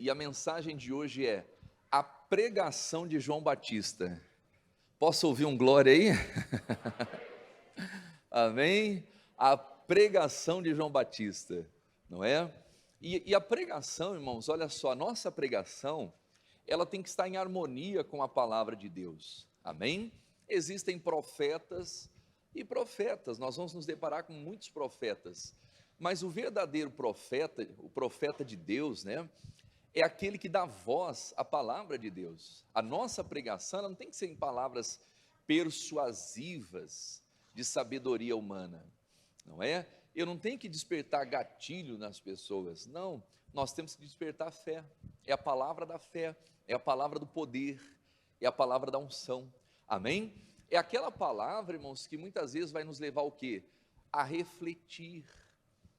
e a mensagem de hoje é a pregação de João Batista. Posso ouvir um glória aí? Amém? A pregação de João Batista, não é? E a pregação, irmãos, olha só, a nossa pregação, ela tem que estar em harmonia com a palavra de Deus, amém? Existem profetas e profetas, nós vamos nos deparar com muitos profetas, mas o verdadeiro profeta, o profeta de Deus, né, é aquele que dá voz à palavra de Deus. A nossa pregação, ela não tem que ser em palavras persuasivas, de sabedoria humana, não é? Eu não tenho que despertar gatilho nas pessoas, não, nós temos que despertar fé, é a palavra da fé, é a palavra do poder, é a palavra da unção, amém? É aquela palavra, irmãos, que muitas vezes vai nos levar ao quê? A refletir,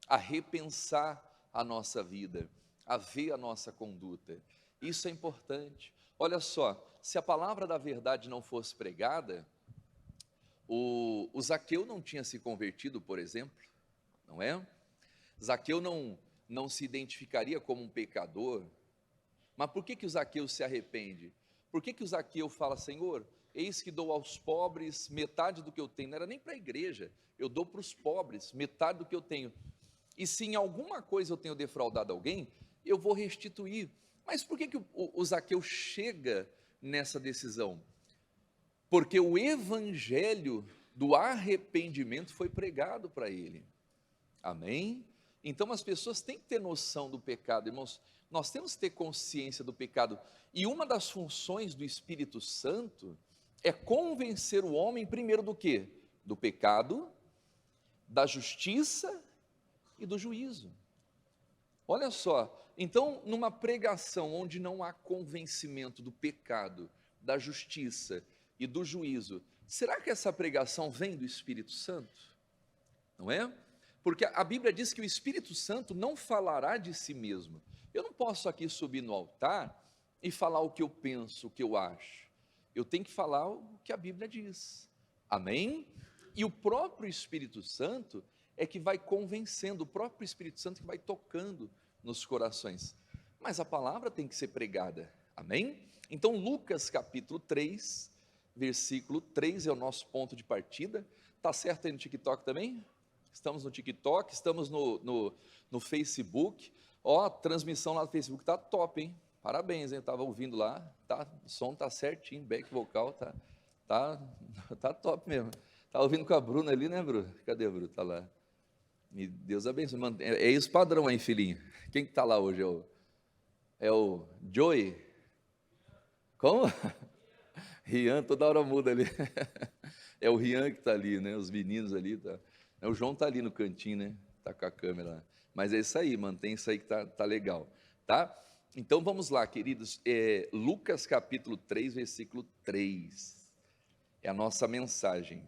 a repensar a nossa vida, a ver a nossa conduta, isso é importante. Olha só, se a palavra da verdade não fosse pregada, o Zaqueu não tinha se convertido, por exemplo, não é? Zaqueu não se identificaria como um pecador, mas por que o Zaqueu se arrepende? Por que o Zaqueu fala, Senhor, eis que dou aos pobres metade do que eu tenho, não era nem para a igreja, eu dou para os pobres metade do que eu tenho, e se em alguma coisa eu tenho defraudado alguém, eu vou restituir. Mas por que o Zaqueu chega nessa decisão? Porque o evangelho do arrependimento foi pregado para ele, amém? Então as pessoas têm que ter noção do pecado, irmãos, nós temos que ter consciência do pecado, e uma das funções do Espírito Santo é convencer o homem primeiro do quê? Do pecado, da justiça e do juízo. Olha só, então numa pregação onde não há convencimento do pecado, da justiça e do juízo, será que essa pregação vem do Espírito Santo? Não é? Porque a Bíblia diz que o Espírito Santo não falará de si mesmo. Eu não posso aqui subir no altar e falar o que eu penso, o que eu acho. Eu tenho que falar o que a Bíblia diz, amém? E o próprio Espírito Santo é que vai convencendo, o próprio Espírito Santo que vai tocando nos corações, mas a palavra tem que ser pregada, amém? Então Lucas capítulo 3, versículo 3 é o nosso ponto de partida. Está certo aí no TikTok também? Estamos no TikTok, estamos no Facebook, ó, a transmissão lá no Facebook está top, hein? Parabéns, hein? Eu estava ouvindo lá, tá, o som está certinho, back vocal, tá top mesmo. Estava ouvindo com a Bruna ali, né, Bruna? Cadê a Bruna? Está lá. Me Deus abençoe, é isso padrão aí, filhinho. Quem que está lá hoje? É o Joey? Como? Rian, toda hora muda ali. É o Rian que está ali, né? Os meninos ali, tá. O João está ali no cantinho, né? Está com a câmera. Mas é isso aí, mantém isso aí que tá legal, tá? Então vamos lá, queridos. Lucas capítulo 3, versículo 3. É a nossa mensagem.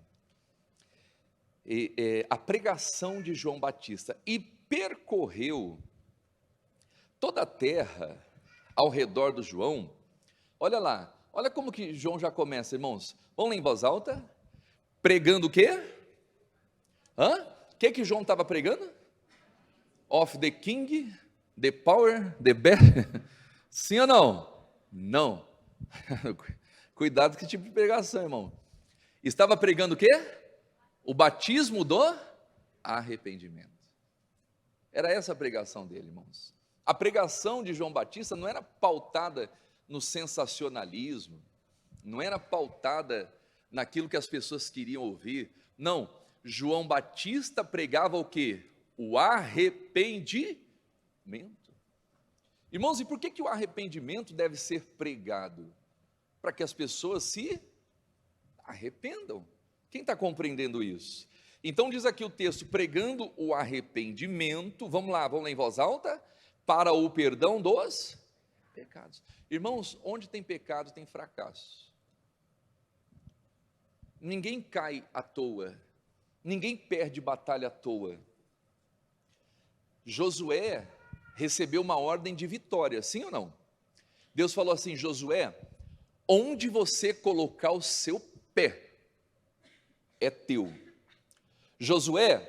A pregação de João Batista. E percorreu toda a terra ao redor do João. Olha lá, olha como que João já começa, irmãos. Vamos lá em voz alta. Pregando o quê? O que João estava pregando? Of the king, the power, the best. Sim ou não? Não. Cuidado com esse tipo de pregação, irmão. Estava pregando o quê? O batismo do arrependimento. Era essa a pregação dele, irmãos. A pregação de João Batista não era pautada no sensacionalismo, não era pautada naquilo que as pessoas queriam ouvir. Não, João Batista pregava o quê? O arrependimento. Irmãos, e por que o arrependimento deve ser pregado? Para que as pessoas se arrependam. Quem está compreendendo isso? Então diz aqui o texto, pregando o arrependimento, vamos lá em voz alta, para o perdão dos pecados. Irmãos, onde tem pecado tem fracasso. Ninguém cai à toa, ninguém perde batalha à toa. Josué recebeu uma ordem de vitória, sim ou não? Deus falou assim, Josué, onde você colocar o seu pé, é teu. Josué,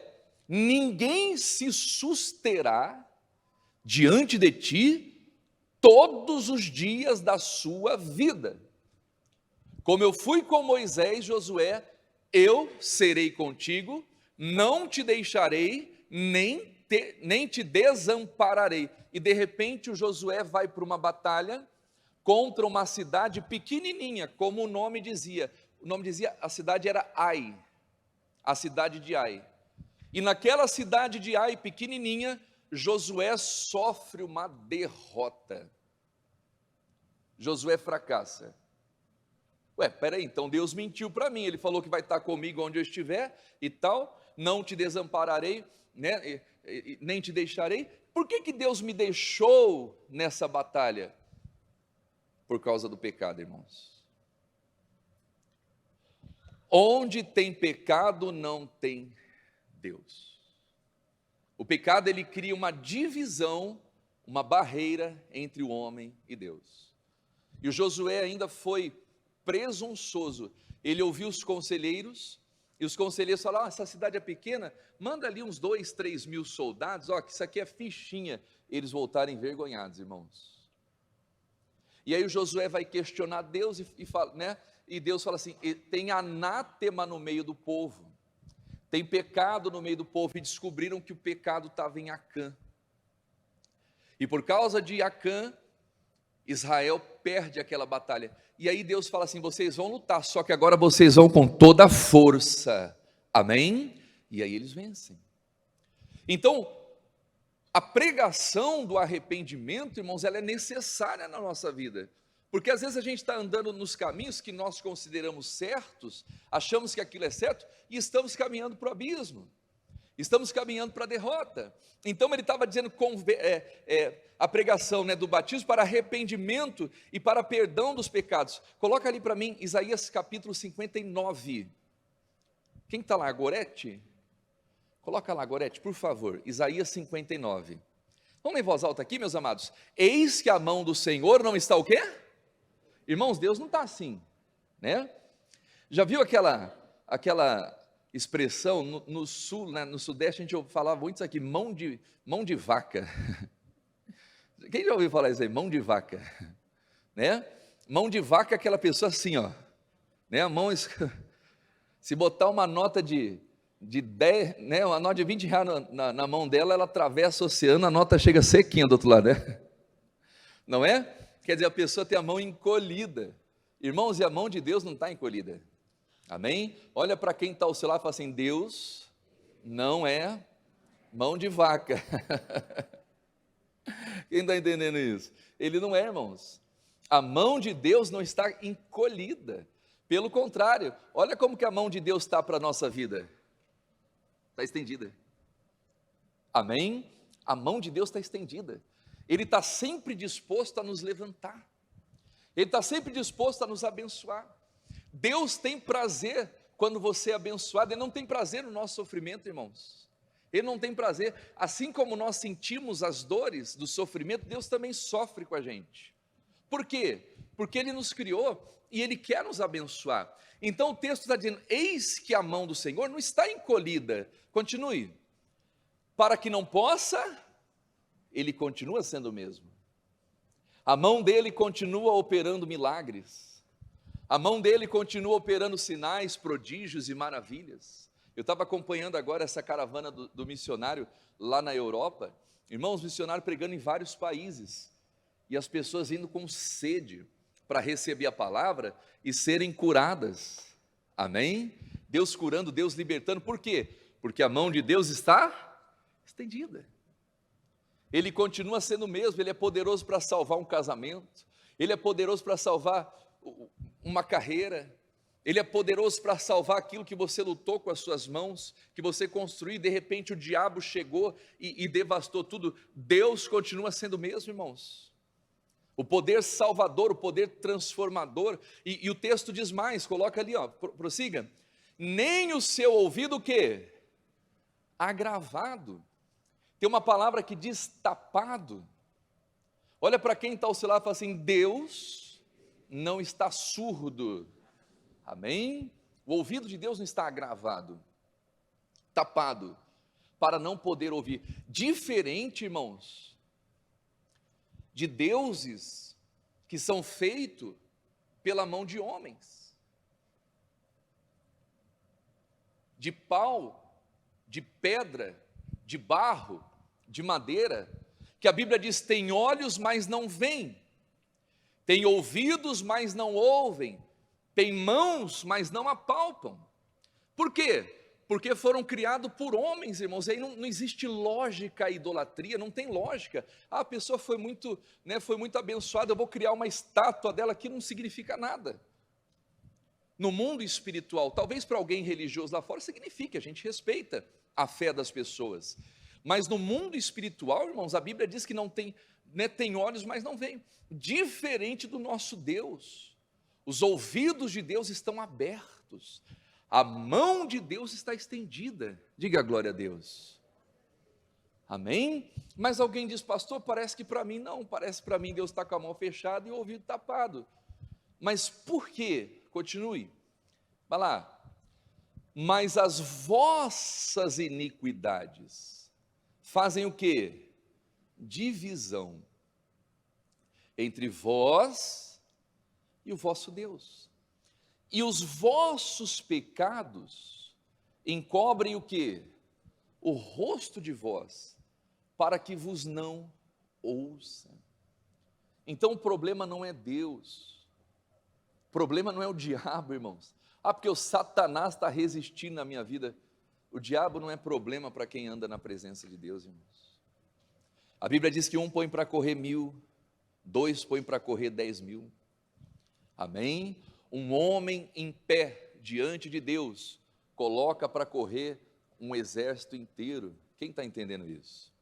ninguém se susterá diante de ti todos os dias da sua vida. Como eu fui com Moisés, Josué, eu serei contigo, não te deixarei, nem te desampararei. E de repente o Josué vai para uma batalha contra uma cidade pequenininha, como o nome dizia. O nome dizia, a cidade era Ai, a cidade de Ai. E naquela cidade de Ai, pequenininha, Josué sofre uma derrota. Josué fracassa. Peraí, então Deus mentiu para mim, Ele falou que vai estar comigo onde eu estiver e tal, não te desampararei, né, nem te deixarei. Por que Deus me deixou nessa batalha? Por causa do pecado, irmãos. Onde tem pecado, não tem Deus. O pecado, ele cria uma divisão, uma barreira entre o homem e Deus. E o Josué ainda foi presunçoso. Ele ouviu os conselheiros, e os conselheiros falaram: essa cidade é pequena, manda ali uns 2, 3 mil soldados, que isso aqui é fichinha. Eles voltaram envergonhados, irmãos. E aí o Josué vai questionar Deus e fala, né? E Deus fala assim: tem anátema no meio do povo, tem pecado no meio do povo, e descobriram que o pecado estava em Acã. E por causa de Acã, Israel perde aquela batalha. E aí Deus fala assim: vocês vão lutar, só que agora vocês vão com toda a força. Amém? E aí eles vencem. Então, a pregação do arrependimento, irmãos, ela é necessária na nossa vida. Porque às vezes a gente está andando nos caminhos que nós consideramos certos, achamos que aquilo é certo, e estamos caminhando para o abismo. Estamos caminhando para a derrota. Então ele estava dizendo a pregação, né, do batismo para arrependimento e para perdão dos pecados. Coloca ali para mim Isaías capítulo 59. Quem está lá, Gorete? Coloca lá, Gorete, por favor. Isaías 59. Vamos ler em voz alta aqui, meus amados. Eis que a mão do Senhor não está o quê? Irmãos, Deus não está assim, né? Já viu aquela expressão no sul, né, no sudeste, a gente falava muito isso aqui, mão de vaca. Quem já ouviu falar isso aí? Mão de vaca, né? Mão de vaca é aquela pessoa assim, né? A mão, se botar uma nota de 10, né, uma nota de 20 reais na mão dela, ela atravessa o oceano, a nota chega sequinha do outro lado, né? Não é? Quer dizer, a pessoa tem a mão encolhida. Irmãos, e a mão de Deus não está encolhida. Amém? Olha para quem está ao seu lado e fala assim: Deus não é mão de vaca. Quem está entendendo isso? Ele não é, irmãos. A mão de Deus não está encolhida. Pelo contrário, olha como que a mão de Deus está para a nossa vida. Está estendida. Amém? A mão de Deus está estendida. Ele está sempre disposto a nos levantar. Ele está sempre disposto a nos abençoar. Deus tem prazer quando você é abençoado. Ele não tem prazer no nosso sofrimento, irmãos. Ele não tem prazer. Assim como nós sentimos as dores do sofrimento, Deus também sofre com a gente. Por quê? Porque Ele nos criou e Ele quer nos abençoar. Então o texto está dizendo: eis que a mão do Senhor não está encolhida. Continue. Para que não possa, Ele continua sendo o mesmo. A mão dele continua operando milagres. A mão dele continua operando sinais, prodígios e maravilhas. Eu estava acompanhando agora essa caravana do missionário lá na Europa. Irmãos, missionário pregando em vários países. E as pessoas indo com sede para receber a palavra e serem curadas. Amém? Deus curando, Deus libertando. Por quê? Porque a mão de Deus está estendida. Ele continua sendo o mesmo. Ele é poderoso para salvar um casamento. Ele é poderoso para salvar uma carreira. Ele é poderoso para salvar aquilo que você lutou com as suas mãos, que você construiu, e de repente o diabo chegou e devastou tudo. Deus continua sendo o mesmo, irmãos. O poder salvador, o poder transformador. E o texto diz mais, coloca ali, prossiga. Nem o seu ouvido o quê? Agravado. Tem uma palavra que diz tapado. Olha para quem está ao seu lado e fala assim: Deus não está surdo. Amém? O ouvido de Deus não está agravado, tapado, para não poder ouvir. Diferente, irmãos, de deuses que são feitos pela mão de homens, de pau, de pedra, de barro, de madeira, que a Bíblia diz: tem olhos, mas não veem, tem ouvidos, mas não ouvem, tem mãos, mas não apalpam. Por quê? Porque foram criados por homens, irmãos. Aí não existe lógica à idolatria, não tem lógica. A pessoa foi muito abençoada, eu vou criar uma estátua dela, que não significa nada. No mundo espiritual, talvez para alguém religioso lá fora signifique, a gente respeita a fé das pessoas. Mas no mundo espiritual, irmãos, a Bíblia diz que não tem, tem olhos, mas não veem. Diferente do nosso Deus. Os ouvidos de Deus estão abertos. A mão de Deus está estendida. Diga glória a Deus. Amém? Mas alguém diz: pastor, parece que para mim não. Parece para mim Deus está com a mão fechada e o ouvido tapado. Mas por quê? Continue. Vai lá. Mas as vossas iniquidades fazem o quê? Divisão entre vós e o vosso Deus. E os vossos pecados encobrem o quê? O rosto de vós, para que vos não ouça. Então o problema não é Deus, o problema não é o diabo, irmãos. Porque o Satanás está resistindo na minha vida. O diabo não é problema para quem anda na presença de Deus, irmãos. A Bíblia diz que um põe para correr 1000, dois põe para correr 10.000. Amém? Um homem em pé diante de Deus coloca para correr um exército inteiro. Quem está entendendo isso?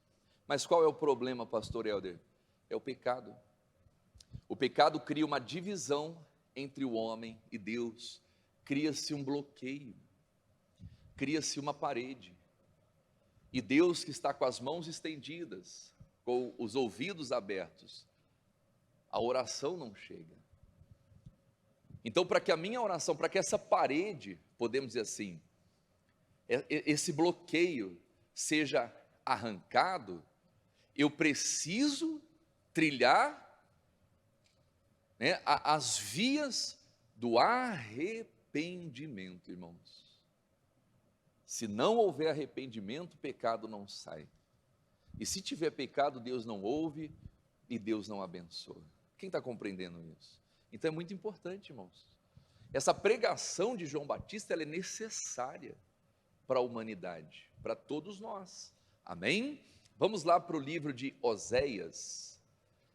Mas qual é o problema, pastor Helder? É o pecado. O pecado cria uma divisão entre o homem e Deus. Cria-se um bloqueio, cria-se uma parede. E Deus, que está com as mãos estendidas, com os ouvidos abertos, a oração não chega. Então, para que a minha oração, para que essa parede, podemos dizer assim, esse bloqueio seja arrancado, eu preciso trilhar, as vias do arrependimento, irmãos. Se não houver arrependimento, o pecado não sai. E se tiver pecado, Deus não ouve e Deus não abençoa. Quem está compreendendo isso? Então é muito importante, irmãos. Essa pregação de João Batista, ela é necessária para a humanidade, para todos nós. Amém? Vamos lá para o livro de Oséias,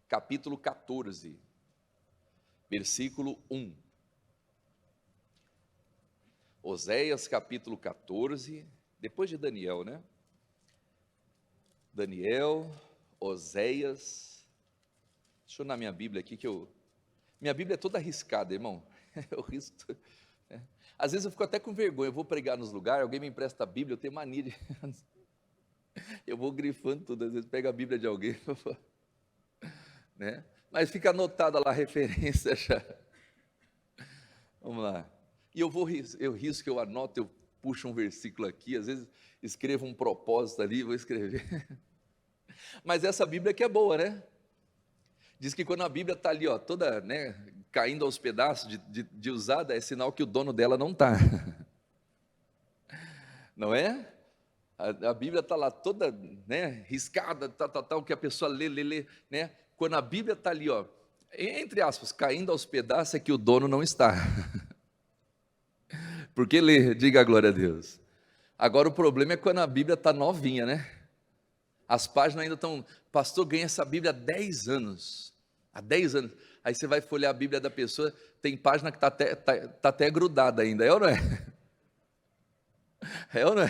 capítulo 14, versículo 1. Oséias, capítulo 14, depois de Daniel, né? Daniel, Oséias. Deixa eu na minha Bíblia aqui, minha Bíblia é toda arriscada, irmão. Eu risco. Às vezes eu fico até com vergonha, eu vou pregar nos lugares, alguém me empresta a Bíblia, eu tenho mania de... Eu vou grifando tudo, às vezes pego a Bíblia de alguém, né? Mas fica anotada lá a referência já. Vamos lá. E eu risco, eu anoto, eu puxo um versículo aqui, às vezes escrevo um propósito ali, vou escrever. Mas essa Bíblia que é boa, né? Diz que quando a Bíblia está ali, toda, caindo aos pedaços de usada, é sinal que o dono dela não está. Não é? A Bíblia está lá toda, riscada, tal, que a pessoa lê, né? Quando a Bíblia está ali, entre aspas, caindo aos pedaços, é que o dono não está. Porque lê, diga a glória a Deus. Agora o problema é quando a Bíblia está novinha, né? As páginas ainda estão... Pastor, ganha essa Bíblia há 10 anos. Há 10 anos. Aí você vai folhear a Bíblia da pessoa, tem página que está até grudada ainda, é ou não é? É ou não é?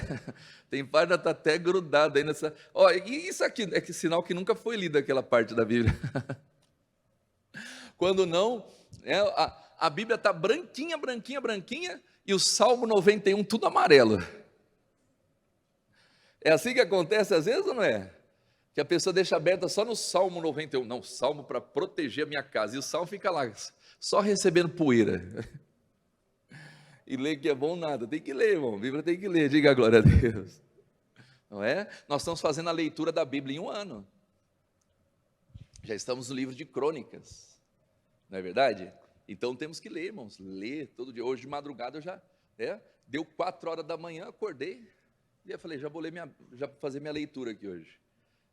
Tem página que está até grudada ainda. E isso aqui é que sinal que nunca foi lida aquela parte da Bíblia. Quando não, a Bíblia está branquinha, e o Salmo 91 tudo amarelo. É assim que acontece às vezes ou não é? Que a pessoa deixa aberta só no Salmo 91. Não, Salmo para proteger a minha casa. E o Salmo fica lá, só recebendo poeira. E ler que é bom nada. Tem que ler, irmão. A Bíblia tem que ler, diga a glória a Deus. Não é? Nós estamos fazendo a leitura da Bíblia em um ano. Já estamos no livro de Crônicas, não é verdade? Então temos que ler, irmãos, ler todo dia. Hoje de madrugada eu já, deu 4 horas da manhã, acordei, e eu falei, já vou fazer minha leitura aqui hoje,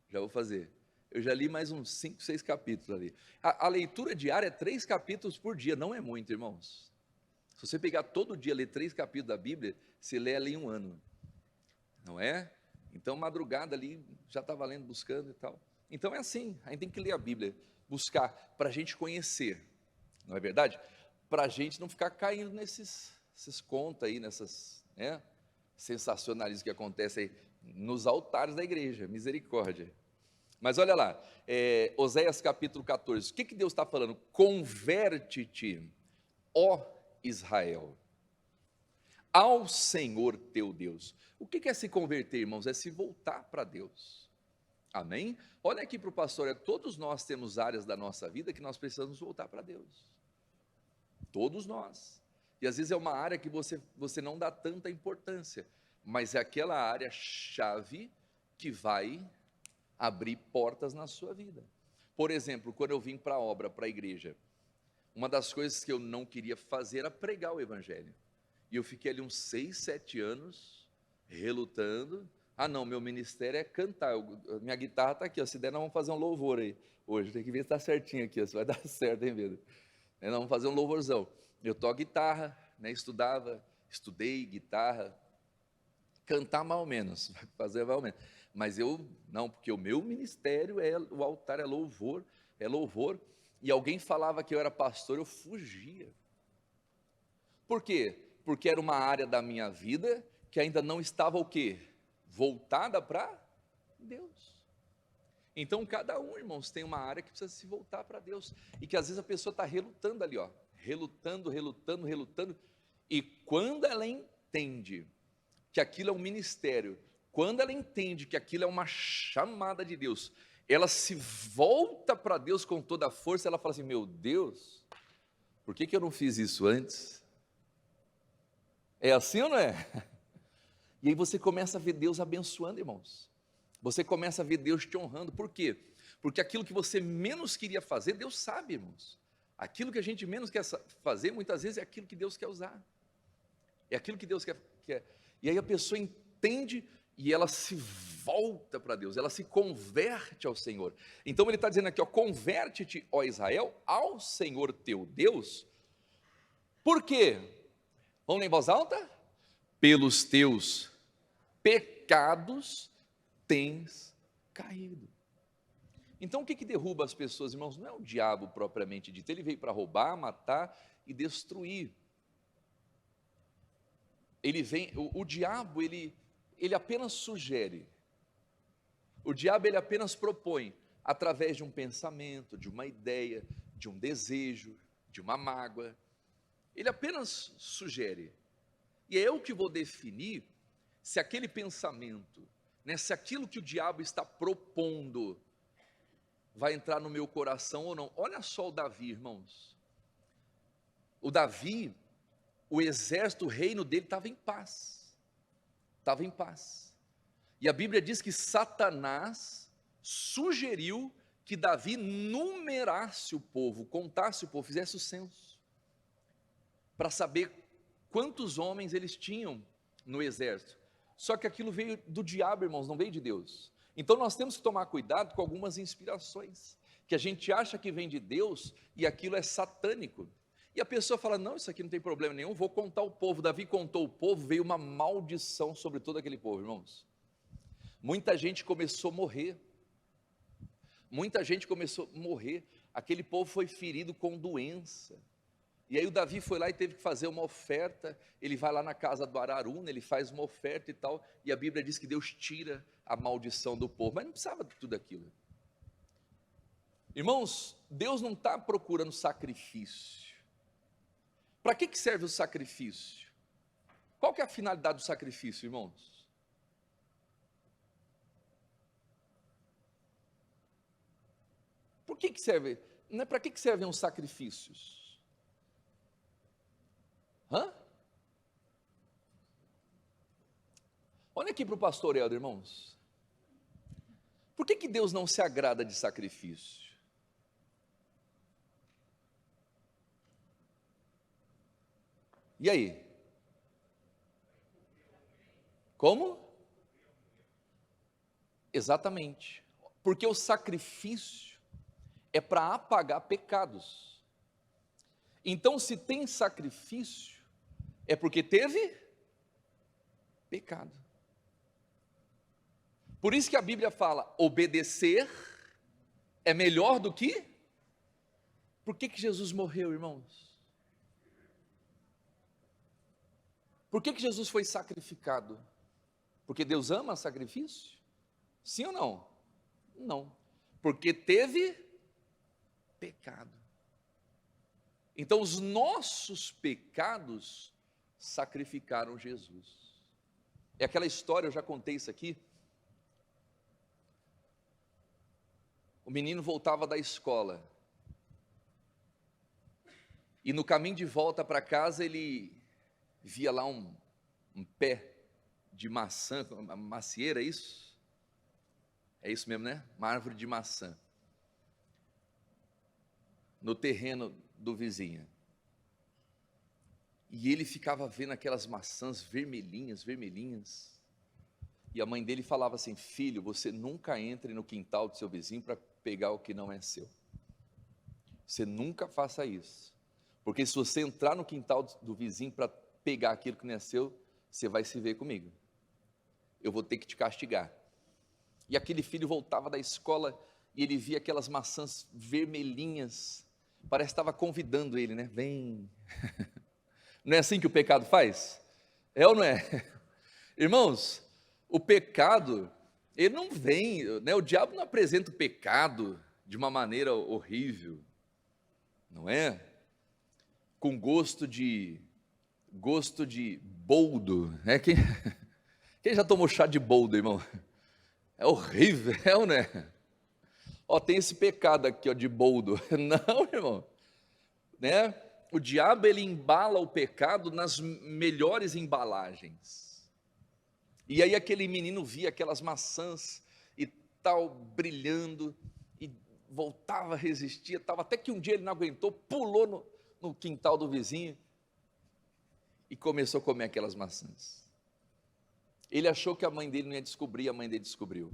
já vou fazer. Eu já li mais uns 5, 6 capítulos ali. A leitura diária é 3 capítulos por dia, não é muito, irmãos. Se você pegar todo dia, ler 3 capítulos da Bíblia, você lê ali em um ano, não é? Então madrugada ali, já estava lendo, buscando e tal. Então é assim, a gente tem que ler a Bíblia, buscar, para a gente conhecer, não é verdade? Para a gente não ficar caindo nesses contos aí, nessas sensacionalismos que acontecem aí nos altares da igreja, misericórdia. Mas olha lá, Oséias capítulo 14, o que Deus está falando? Converte-te, ó Israel, ao Senhor teu Deus. O que é se converter, irmãos? É se voltar para Deus. Amém? Olha aqui para o pastor, todos nós temos áreas da nossa vida que nós precisamos voltar para Deus. Todos nós. E às vezes é uma área que você não dá tanta importância, mas é aquela área chave que vai abrir portas na sua vida. Por exemplo, quando eu vim para a obra, para a igreja, uma das coisas que eu não queria fazer era pregar o evangelho. E eu fiquei ali uns 6, 7 anos, relutando. Ah não, meu ministério é cantar, minha guitarra está aqui, ó. Se der nós vamos fazer um louvor aí, hoje, tem que ver se está certinho aqui, ó, se vai dar certo, hein, Pedro? Nós vamos fazer um louvorzão. Eu toco guitarra, estudei guitarra, cantar mal ou menos, fazer mal ou menos, mas porque o meu ministério o altar é louvor, e alguém falava que eu era pastor, eu fugia. Por quê? Porque era uma área da minha vida que ainda não estava o quê? Voltada para Deus. Então cada um, irmãos, tem uma área que precisa se voltar para Deus, e que às vezes a pessoa está relutando ali, relutando, e quando ela entende que aquilo é um ministério, quando ela entende que aquilo é uma chamada de Deus, ela se volta para Deus com toda a força, ela fala assim, meu Deus, por que eu não fiz isso antes? É assim ou não é? E aí você começa a ver Deus abençoando, irmãos. Você começa a ver Deus te honrando. Por quê? Porque aquilo que você menos queria fazer, Deus sabe, irmãos. Aquilo que a gente menos quer fazer, muitas vezes é aquilo que Deus quer usar. É aquilo que Deus quer. E aí a pessoa entende e ela se volta para Deus, ela se converte ao Senhor. Então ele está dizendo aqui, converte-te, ó Israel, ao Senhor teu Deus. Por quê? Vamos ler em voz alta? Pelos teus pecados tens caído. Então o que derruba as pessoas, irmãos? Não é o diabo propriamente dito, ele veio para roubar, matar e destruir. O diabo, ele apenas sugere, o diabo ele apenas propõe, através de um pensamento, de uma ideia, de um desejo, de uma mágoa, ele apenas sugere, e é eu que vou definir se aquele pensamento, se aquilo que o diabo está propondo, vai entrar no meu coração ou não. Olha só o Davi, irmãos, o exército, o reino dele estava em paz, e a Bíblia diz que Satanás sugeriu que Davi numerasse o povo, contasse o povo, fizesse o censo, para saber quantos homens eles tinham no exército. Só que aquilo veio do diabo, irmãos, não veio de Deus. Então nós temos que tomar cuidado com algumas inspirações, que a gente acha que vem de Deus, e aquilo é satânico. E a pessoa fala, não, isso aqui não tem problema nenhum, vou contar o povo. Davi contou o povo, veio uma maldição sobre todo aquele povo, irmãos. Muita gente começou a morrer, aquele povo foi ferido com doença. E aí o Davi foi lá e teve que fazer uma oferta, ele vai lá na casa do Araúna, ele faz uma oferta e tal, e a Bíblia diz que Deus tira a maldição do povo, mas não precisava de tudo aquilo. Irmãos, Deus não está procurando sacrifício. Para que serve o sacrifício? Qual que é a finalidade do sacrifício, irmãos? Por que serve? Não é para que servem os sacrifícios? Olha aqui para o pastor Helder, irmãos. Por que Deus não se agrada de sacrifício? E aí? Como? Exatamente. Porque o sacrifício é para apagar pecados. Então, se tem sacrifício, é porque teve pecado. Por isso que a Bíblia fala, obedecer é melhor do que... Por que Jesus morreu, irmãos? Por que Jesus foi sacrificado? Porque Deus ama sacrifício? Sim ou não? Não. Porque teve pecado. Então, os nossos pecados sacrificaram Jesus. É aquela história, eu já contei isso aqui. O menino voltava da escola. E no caminho de volta para casa, ele via lá um pé de maçã, uma macieira, é isso? É isso mesmo, né? Uma árvore de maçã. No terreno do vizinho. E ele ficava vendo aquelas maçãs vermelhinhas, vermelhinhas. E a mãe dele falava assim: filho, você nunca entre no quintal do seu vizinho para pegar o que não é seu. Você nunca faça isso. Porque se você entrar no quintal do vizinho para pegar aquilo que não é seu, você vai se ver comigo. Eu vou ter que te castigar. E aquele filho voltava da escola e ele via aquelas maçãs vermelhinhas. Parece que estava convidando ele, né? Vem. Não é assim que o pecado faz? É ou não é? Irmãos, o pecado, ele não vem, né? O diabo não apresenta o pecado de uma maneira horrível, não é? Com gosto de boldo, né? Quem já tomou chá de boldo, irmão? É horrível, é ou não é? Ó, tem esse pecado aqui, ó, de boldo. Não, irmão, né? O diabo, ele embala o pecado nas melhores embalagens. E aí aquele menino via aquelas maçãs e tal, brilhando, e voltava, resistia, tal, até que um dia ele não aguentou, pulou no quintal do vizinho e começou a comer aquelas maçãs. Ele achou que a mãe dele não ia descobrir, a mãe dele descobriu.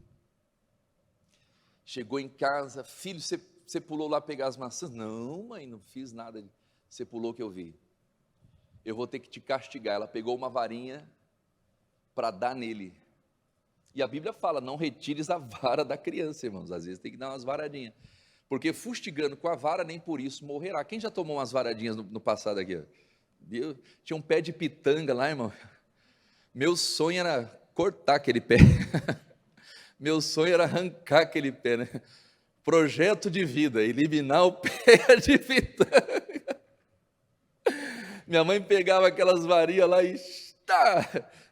Chegou em casa: filho, você pulou lá pegar as maçãs? Não, mãe, não fiz nada. Você pulou que eu vi. Eu vou ter que te castigar. Ela pegou uma varinha para dar nele. E a Bíblia fala: não retires a vara da criança, irmãos. Às vezes tem que dar umas varadinhas. Porque fustigando com a vara, nem por isso morrerá. Quem já tomou umas varadinhas no passado aqui? Tinha um pé de pitanga lá, irmão. Meu sonho era cortar aquele pé. Meu sonho era arrancar aquele pé, né? Projeto de vida, eliminar o pé de pitanga. Minha mãe pegava aquelas varinhas lá e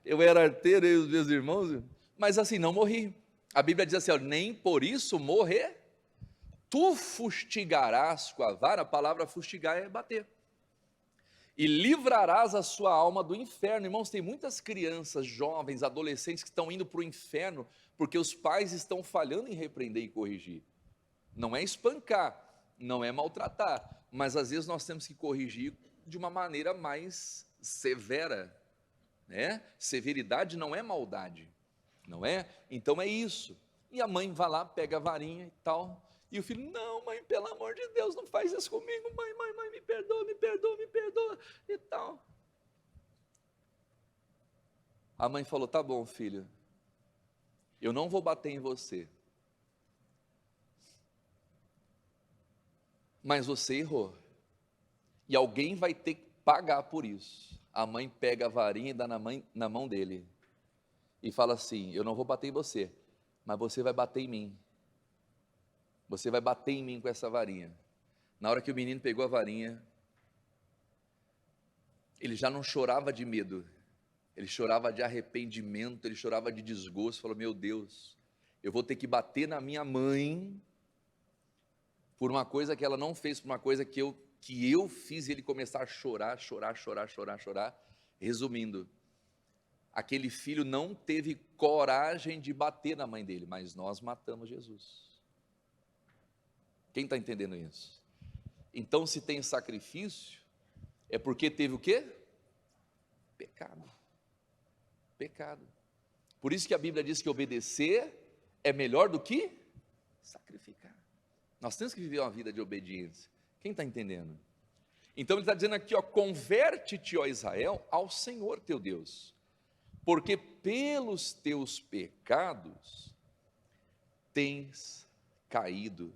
eu era arteiro, e os meus irmãos, mas assim, não morri. A Bíblia diz assim, ó, nem por isso morrer. Tu fustigarás com a vara. A palavra fustigar é bater. E livrarás a sua alma do inferno. Irmãos, tem muitas crianças, jovens, adolescentes que estão indo para o inferno porque os pais estão falhando em repreender e corrigir. Não é espancar, não é maltratar, mas às vezes nós temos que corrigir de uma maneira mais severa, né? Severidade não é maldade, não é? Então é isso. E a mãe vai lá, pega a varinha e tal, e o filho: não, mãe, pelo amor de Deus, não faz isso comigo, mãe, me perdoa, e tal. A mãe falou: tá bom, filho, eu não vou bater em você, mas você errou, e alguém vai ter que pagar por isso. A mãe pega a varinha e dá na mão dele, e fala assim: eu não vou bater em você, mas você vai bater em mim. Você vai bater em mim com essa varinha. Na hora que o menino pegou a varinha, ele já não chorava de medo, ele chorava de arrependimento, ele chorava de desgosto. Falou: meu Deus, eu vou ter que bater na minha mãe por uma coisa que ela não fez, por uma coisa que eu fiz. E ele começar a chorar. Resumindo, aquele filho não teve coragem de bater na mãe dele, mas nós matamos Jesus. Quem está entendendo isso? Então, se tem sacrifício, é porque teve o quê? pecado. Pecado. Por isso que a Bíblia diz que obedecer é melhor do que sacrificar. Nós temos que viver uma vida de obediência. Quem está entendendo? Então ele está dizendo aqui, ó, converte-te, ó Israel, ao Senhor teu Deus, porque pelos teus pecados tens caído.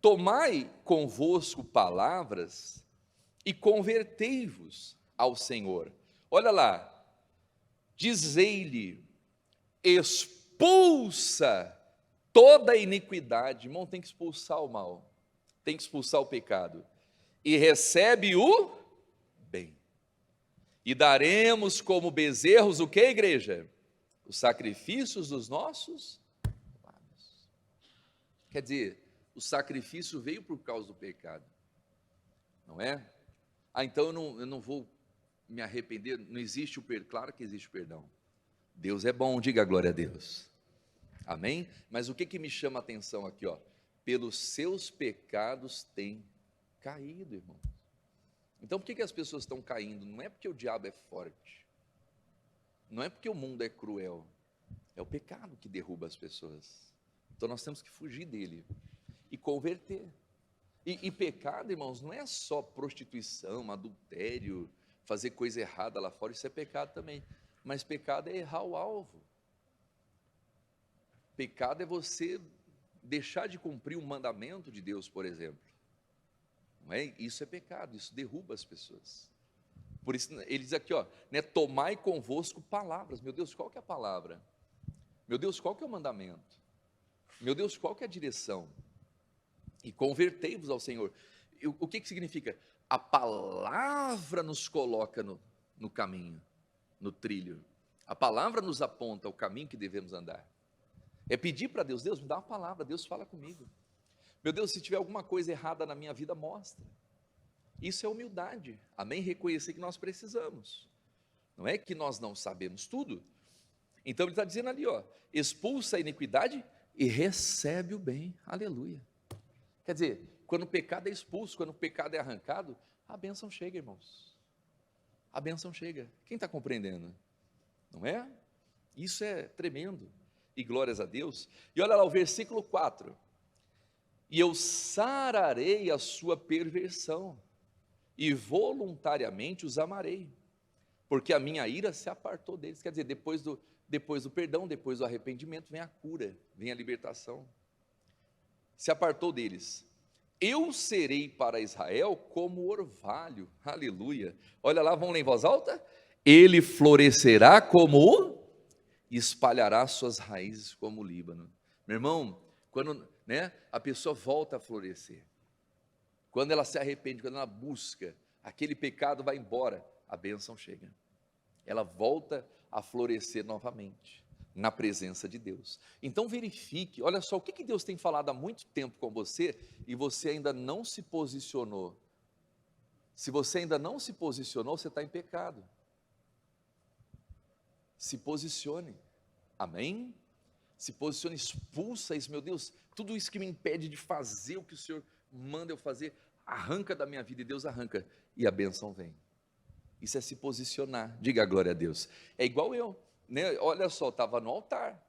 Tomai convosco palavras e convertei-vos ao Senhor. Olha lá, dizei-lhe, expulsa toda a iniquidade. Irmão, tem que expulsar o mal, tem que expulsar o pecado, e recebe o bem. E daremos como bezerros o que, igreja? Os sacrifícios dos nossos lábios. Quer dizer, o sacrifício veio por causa do pecado, não é? Então eu não vou me arrepender, não existe o perdão, claro que existe o perdão. Deus é bom, diga glória a Deus. Amém? Mas o que me chama a atenção aqui, ó? Pelos seus pecados tem caído, irmão. Então por que as pessoas estão caindo? Não é porque o diabo é forte, não é porque o mundo é cruel, é o pecado que derruba as pessoas. Então nós temos que fugir dele e converter. E pecado, irmãos, não é só prostituição, adultério, fazer coisa errada lá fora, isso é pecado também. Mas pecado é errar o alvo. Pecado é você deixar de cumprir um mandamento de Deus, por exemplo. Não é? Isso é pecado, isso derruba as pessoas. Por isso ele diz aqui, ó, né, tomai convosco palavras. Meu Deus, qual que é a palavra? Meu Deus, qual que é o mandamento? Meu Deus, qual que é a direção? E convertei-vos ao Senhor. O que significa? A palavra nos coloca no caminho, no trilho. A palavra nos aponta o caminho que devemos andar. É pedir para Deus, Deus me dá uma palavra, Deus fala comigo. Meu Deus, se tiver alguma coisa errada na minha vida, mostra. Isso é humildade, amém? Reconhecer que nós precisamos. Não é que nós não sabemos tudo. Então ele está dizendo ali, ó, expulsa a iniquidade e recebe o bem, aleluia. Quer dizer, quando o pecado é expulso, quando o pecado é arrancado, a bênção chega, irmãos. A bênção chega. Quem está compreendendo? Não é? Isso é tremendo. E glórias a Deus. E olha lá o versículo 4. E eu sararei a sua perversão, e voluntariamente os amarei, porque a minha ira se apartou deles. Quer dizer, depois do perdão, depois do arrependimento, vem a cura, vem a libertação. Se apartou deles. Eu serei para Israel como orvalho, aleluia. Olha lá, vamos ler em voz alta? Ele florescerá como e espalhará suas raízes como o Líbano. Meu irmão, quando, né, a pessoa volta a florescer, quando ela se arrepende, quando ela busca, aquele pecado vai embora, a bênção chega. Ela volta a florescer novamente na presença de Deus. Então verifique, olha só, o que Deus tem falado há muito tempo com você e você ainda não se posicionou. Se você ainda não se posicionou, você está em pecado. Se posicione, amém? Se posicione, expulsa isso, meu Deus, tudo isso que me impede de fazer o que o Senhor manda eu fazer, arranca da minha vida, e Deus arranca, e a bênção vem. Isso é se posicionar, diga a glória a Deus. É igual eu, né? Olha só, estava no altar,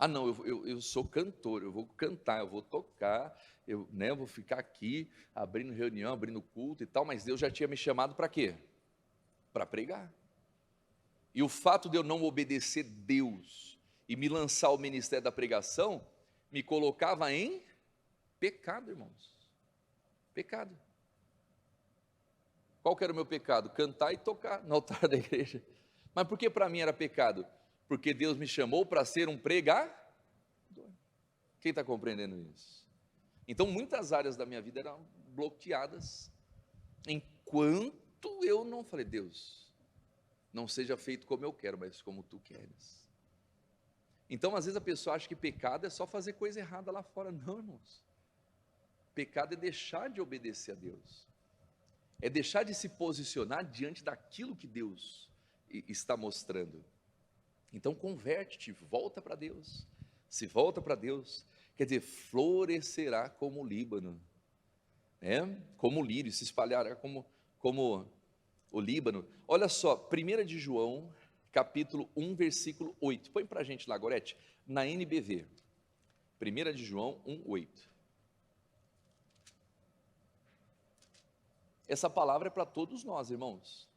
não, eu sou cantor, eu vou cantar, eu vou tocar, eu vou ficar aqui, abrindo reunião, abrindo culto e tal, mas Deus já tinha me chamado para quê? Para pregar. E o fato de eu não obedecer Deus e me lançar ao ministério da pregação, me colocava em pecado, irmãos. Pecado. Qual que era o meu pecado? Cantar e tocar no altar da igreja. Mas por que para mim era pecado? Porque Deus me chamou para ser um pregador. Quem está compreendendo isso? Então muitas áreas da minha vida eram bloqueadas, enquanto eu não falei, Deus, não seja feito como eu quero, mas como tu queres. Então, às vezes a pessoa acha que pecado é só fazer coisa errada lá fora. Não, irmãos. Pecado é deixar de obedecer a Deus. É deixar de se posicionar diante daquilo que Deus está mostrando. Então, converte-te, volta para Deus. Se volta para Deus, quer dizer, florescerá como o Líbano, como o lírio, se espalhará como o Líbano. Olha só, 1 de João, capítulo 1, versículo 8. Põe para a gente lá, Gorete, na NBV. 1 de João 1, 8. Essa palavra é para todos nós, irmãos.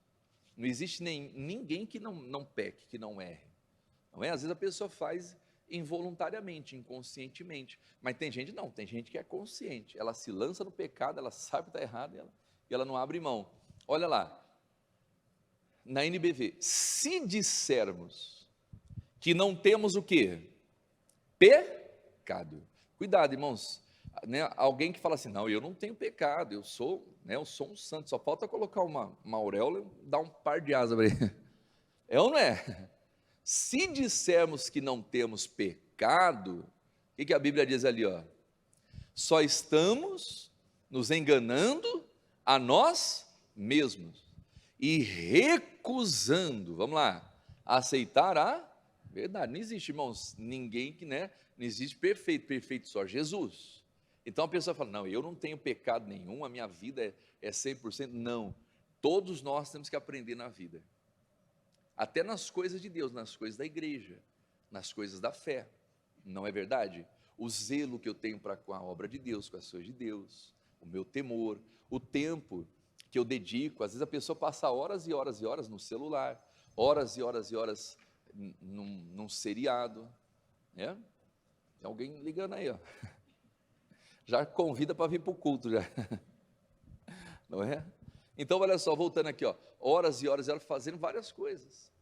Não existe ninguém que não peque, que não erre. Não é? Às vezes a pessoa faz involuntariamente, inconscientemente. Mas tem gente não, tem gente que é consciente. Ela se lança no pecado, ela sabe que está errado e ela não abre mão. Olha lá, na NBV, se dissermos que não temos o quê? Pecado. Cuidado, irmãos, né? Alguém que fala assim, não, eu não tenho pecado, eu sou um santo, só falta colocar uma auréola e dar um par de asas para ele. É ou não é? Se dissermos que não temos pecado, o que a Bíblia diz ali, ó? Só estamos nos enganando a nós mesmos e recusando, vamos lá, aceitar a verdade. Não existe, irmãos, ninguém que, né, não existe perfeito só Jesus. Então a pessoa fala, não, eu não tenho pecado nenhum, a minha vida é 100%, não, todos nós temos que aprender na vida, até nas coisas de Deus, nas coisas da igreja, nas coisas da fé, não é verdade? O zelo que eu tenho para com a obra de Deus, com as coisas de Deus, o meu temor, o tempo que eu dedico. Às vezes a pessoa passa horas e horas e horas no celular, horas e horas e horas num seriado, né? Tem alguém ligando aí, ó. Já convida para vir para o culto, já. Não é? Então, olha só, voltando aqui, ó, horas e horas e horas fazendo várias coisas,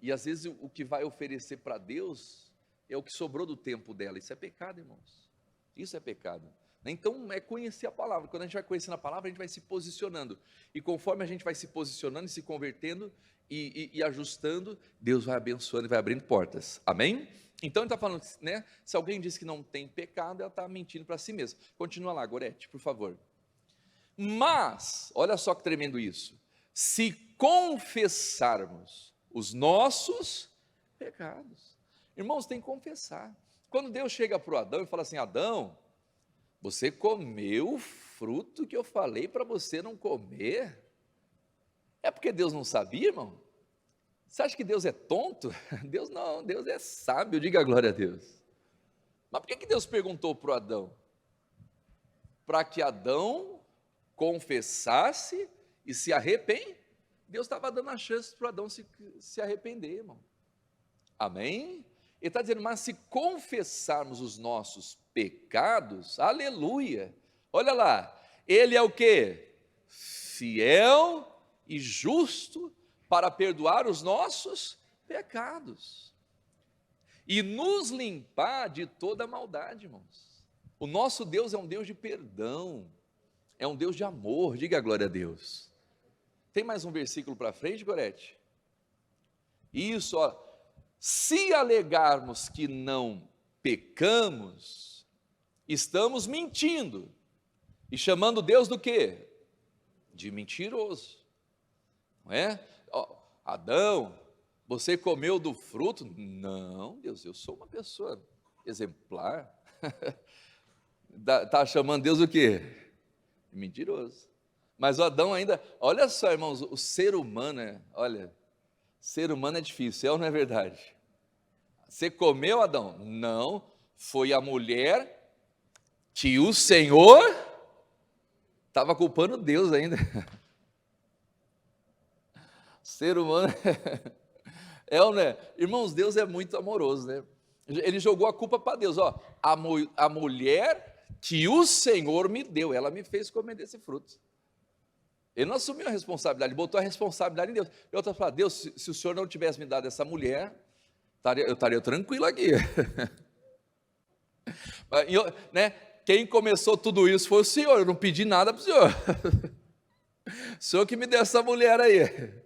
e às vezes o que vai oferecer para Deus é o que sobrou do tempo dela. Isso é pecado, irmãos, isso é pecado. Então é conhecer a palavra. Quando a gente vai conhecendo a palavra, a gente vai se posicionando, e conforme a gente vai se posicionando e se convertendo e ajustando, Deus vai abençoando e vai abrindo portas, amém? Então ele está falando, né, se alguém diz que não tem pecado, ela está mentindo para si mesma. Continua lá, Gorete, por favor. Mas, olha só que tremendo isso, se confessarmos os nossos pecados, irmãos, tem que confessar. Quando Deus chega para o Adão e fala assim, Adão, você comeu o fruto que eu falei para você não comer? É porque Deus não sabia, irmão? Você acha que Deus é tonto? Deus não, Deus é sábio, diga glória a Deus. Mas por que Deus perguntou para o Adão? Para que Adão confessasse e se arrependesse. Deus estava dando a chance para o Adão se arrepender, irmão. Amém? Ele está dizendo, mas se confessarmos os nossos pecados, aleluia, olha lá, ele é o quê? Fiel e justo para perdoar os nossos pecados e nos limpar de toda maldade, irmãos. O nosso Deus é um Deus de perdão, é um Deus de amor, diga a glória a Deus. Tem mais um versículo para frente, Gorete? Isso, ó, se alegarmos que não pecamos, estamos mentindo, e chamando Deus do quê? De mentiroso, não é? Ó, Adão, você comeu do fruto? Não, Deus, eu sou uma pessoa exemplar. Está chamando Deus o quê? Mentiroso. Mas o Adão ainda, olha só, irmãos, o ser humano, olha, ser humano é difícil, é ou não é verdade? Você comeu, Adão? Não, foi a mulher que o Senhor estava culpando Deus ainda. Ser humano é ou não é? Irmãos, Deus é muito amoroso, né? Ele jogou a culpa para Deus, ó, a mulher que o Senhor me deu, ela me fez comer desse fruto. Ele não assumiu a responsabilidade, ele botou a responsabilidade em Deus. Eu estava falando, Deus, se o Senhor não tivesse me dado essa mulher, eu estaria tranquilo aqui. Né? Quem começou tudo isso foi o Senhor, eu não pedi nada para o Senhor. O Senhor que me deu essa mulher aí.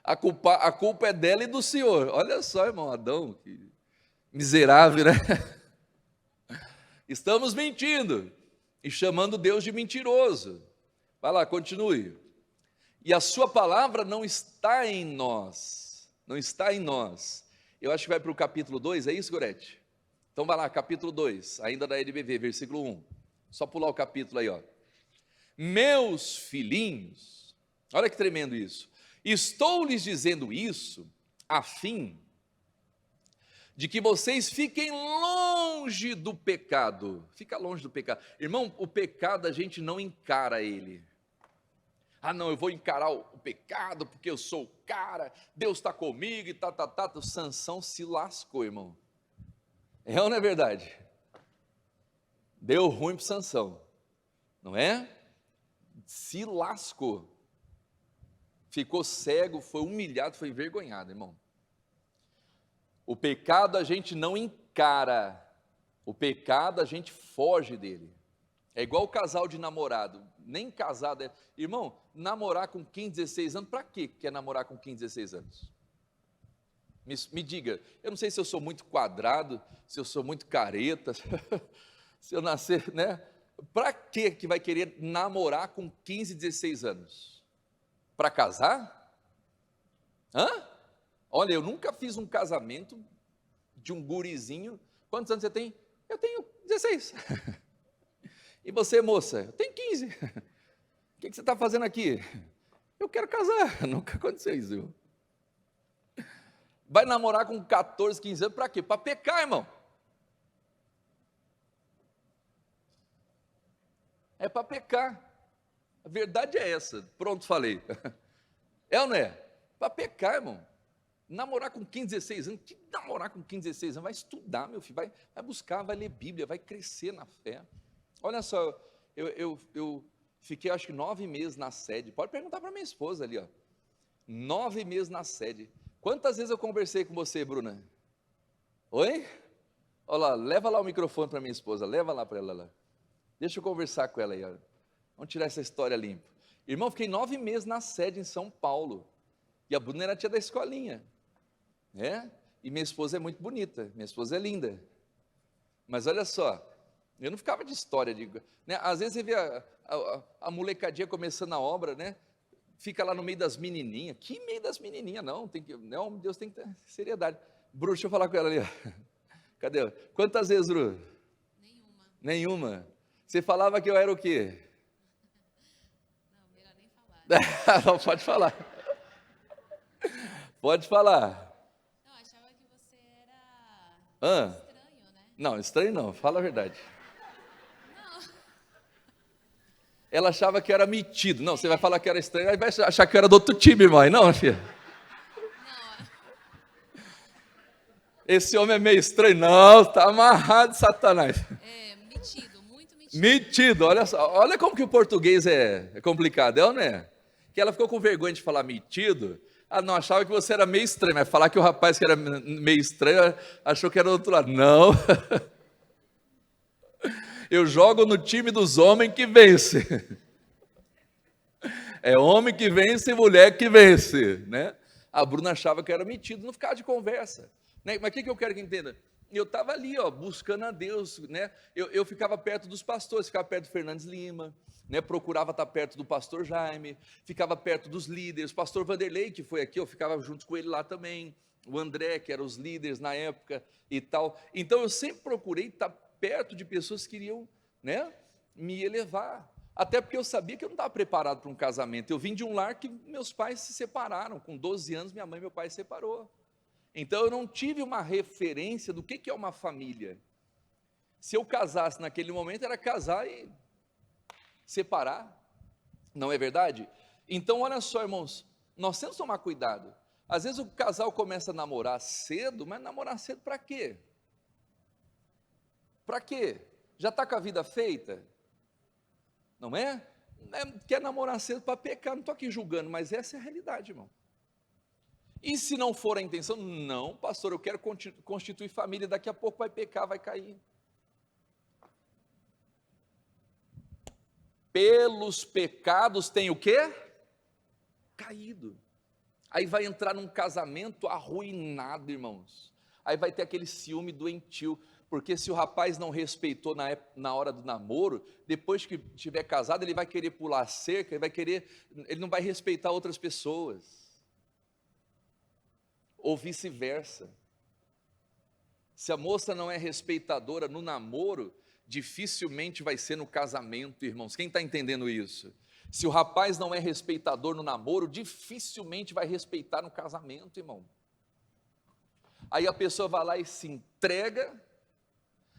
A culpa é dela e do Senhor. Olha só, irmão, Adão, que miserável, né? Estamos mentindo e chamando Deus de mentiroso. Vai lá, continue. E a sua palavra não está em nós. Não está em nós. Eu acho que vai para o capítulo 2, é isso, Gorete? Então vai lá, capítulo 2, ainda da NBV, versículo 1. Só pular o capítulo aí, ó. Meus filhinhos, Olha que tremendo isso. Estou lhes dizendo isso a fim de que vocês fiquem longe do pecado. Fica longe do pecado. Irmão, o pecado a gente não encara ele. Ah, não, eu vou encarar o pecado porque eu sou o cara, Deus está comigo e tá. O Sansão se lascou, irmão. É ou não é verdade? Deu ruim para Sansão, não é? Se lascou. Ficou cego, foi humilhado, foi envergonhado, irmão. O pecado a gente não encara, o pecado a gente foge dele. É igual o casal de namorado, nem casado é. Irmão, namorar com 15, 16 anos, para que quer namorar com 15, 16 anos? Me diga, eu não sei se eu sou muito quadrado, se eu sou muito careta, se eu nascer, né? Para que vai querer namorar com 15, 16 anos? Para casar? Hã? Olha, eu nunca fiz um casamento de um gurizinho. Quantos anos você tem? Eu tenho 16. E você, moça? Eu tenho 15. O que você está fazendo aqui? Eu quero casar. Nunca aconteceu isso, irmão. Vai namorar com 14, 15 anos para quê? Para pecar, irmão. É para pecar. A verdade é essa. Pronto, falei. É ou não é? Para pecar, irmão. Namorar com 15, 16 anos, que namorar com 15, 16 anos? Vai estudar, meu filho, vai buscar, vai ler Bíblia, vai crescer na fé. Olha só, eu fiquei acho que 9 meses na sede, pode perguntar para minha esposa ali, ó. 9 meses na sede. Quantas vezes eu conversei com você, Bruna? Oi? Olha lá, leva lá o microfone para minha esposa, leva lá para ela lá. Deixa eu conversar com ela aí, ó. Vamos tirar essa história limpa. Irmão, fiquei 9 meses na sede em São Paulo, e a Bruna era a tia da escolinha. E minha esposa é muito bonita, minha esposa é linda, mas olha só, eu não ficava de história, né? Às vezes você vê a molecadinha começando a obra, né? Fica lá no meio das menininhas, que meio das menininhas, não, Deus tem que ter seriedade. Bru, deixa eu falar com ela ali, ó. Cadê? Quantas vezes, Bru? Nenhuma. Você falava que eu era o quê? Não, melhor nem falar. Não, pode falar. Pode falar. Não, achava que você era estranho, né? Não, estranho não, fala a verdade. Não. Ela achava que era metido. Não, você vai falar que era estranho, aí vai achar que eu era do outro time, irmão. Não, filha. Não. Esse homem é meio estranho. Não, está amarrado, Satanás. É, metido, muito metido. Metido, olha só. Olha como que o português é complicado, é ou não é? Que ela ficou com vergonha de falar metido. Ah, não, achava que você era meio estranho, mas falar que o rapaz que era meio estranho, achou que era do outro lado. Não. Eu jogo no time dos homens que vence. É homem que vence e mulher que vence, né? A Bruna achava que era metido, não ficava de conversa, né? Mas o que eu quero que entenda? Eu estava ali, ó, buscando a Deus, né? Eu ficava perto dos pastores, ficava perto do Fernandes Lima, né? Procurava estar perto do pastor Jaime, ficava perto dos líderes, o pastor Vanderlei, que foi aqui, eu ficava junto com ele lá também, o André, que eram os líderes na época e tal. Então eu sempre procurei estar perto de pessoas que queriam, né, me elevar, até porque eu sabia que eu não estava preparado para um casamento. Eu vim de um lar que meus pais se separaram, com 12 anos minha mãe e meu pai se separou. Então eu não tive uma referência do que é uma família. Se eu casasse naquele momento, era casar e separar, não é verdade? Então olha só, irmãos, nós temos que tomar cuidado. Às vezes o casal começa a namorar cedo, mas namorar cedo para quê? Para quê? Já está com a vida feita? Não é? Quer namorar cedo para pecar, não estou aqui julgando, mas essa é a realidade, irmão. E se não for a intenção, não, pastor, eu quero constituir família, daqui a pouco vai pecar, vai cair. Pelos pecados tem o quê? Caído. Aí vai entrar num casamento arruinado, irmãos. Aí vai ter aquele ciúme doentio, porque se o rapaz não respeitou na hora do namoro, depois que estiver casado, ele vai querer pular a cerca, ele não vai respeitar outras pessoas. Ou vice-versa. Se a moça não é respeitadora no namoro, dificilmente vai ser no casamento, irmãos. Quem está entendendo isso? Se o rapaz não é respeitador no namoro, dificilmente vai respeitar no casamento, irmão. Aí a pessoa vai lá e se entrega,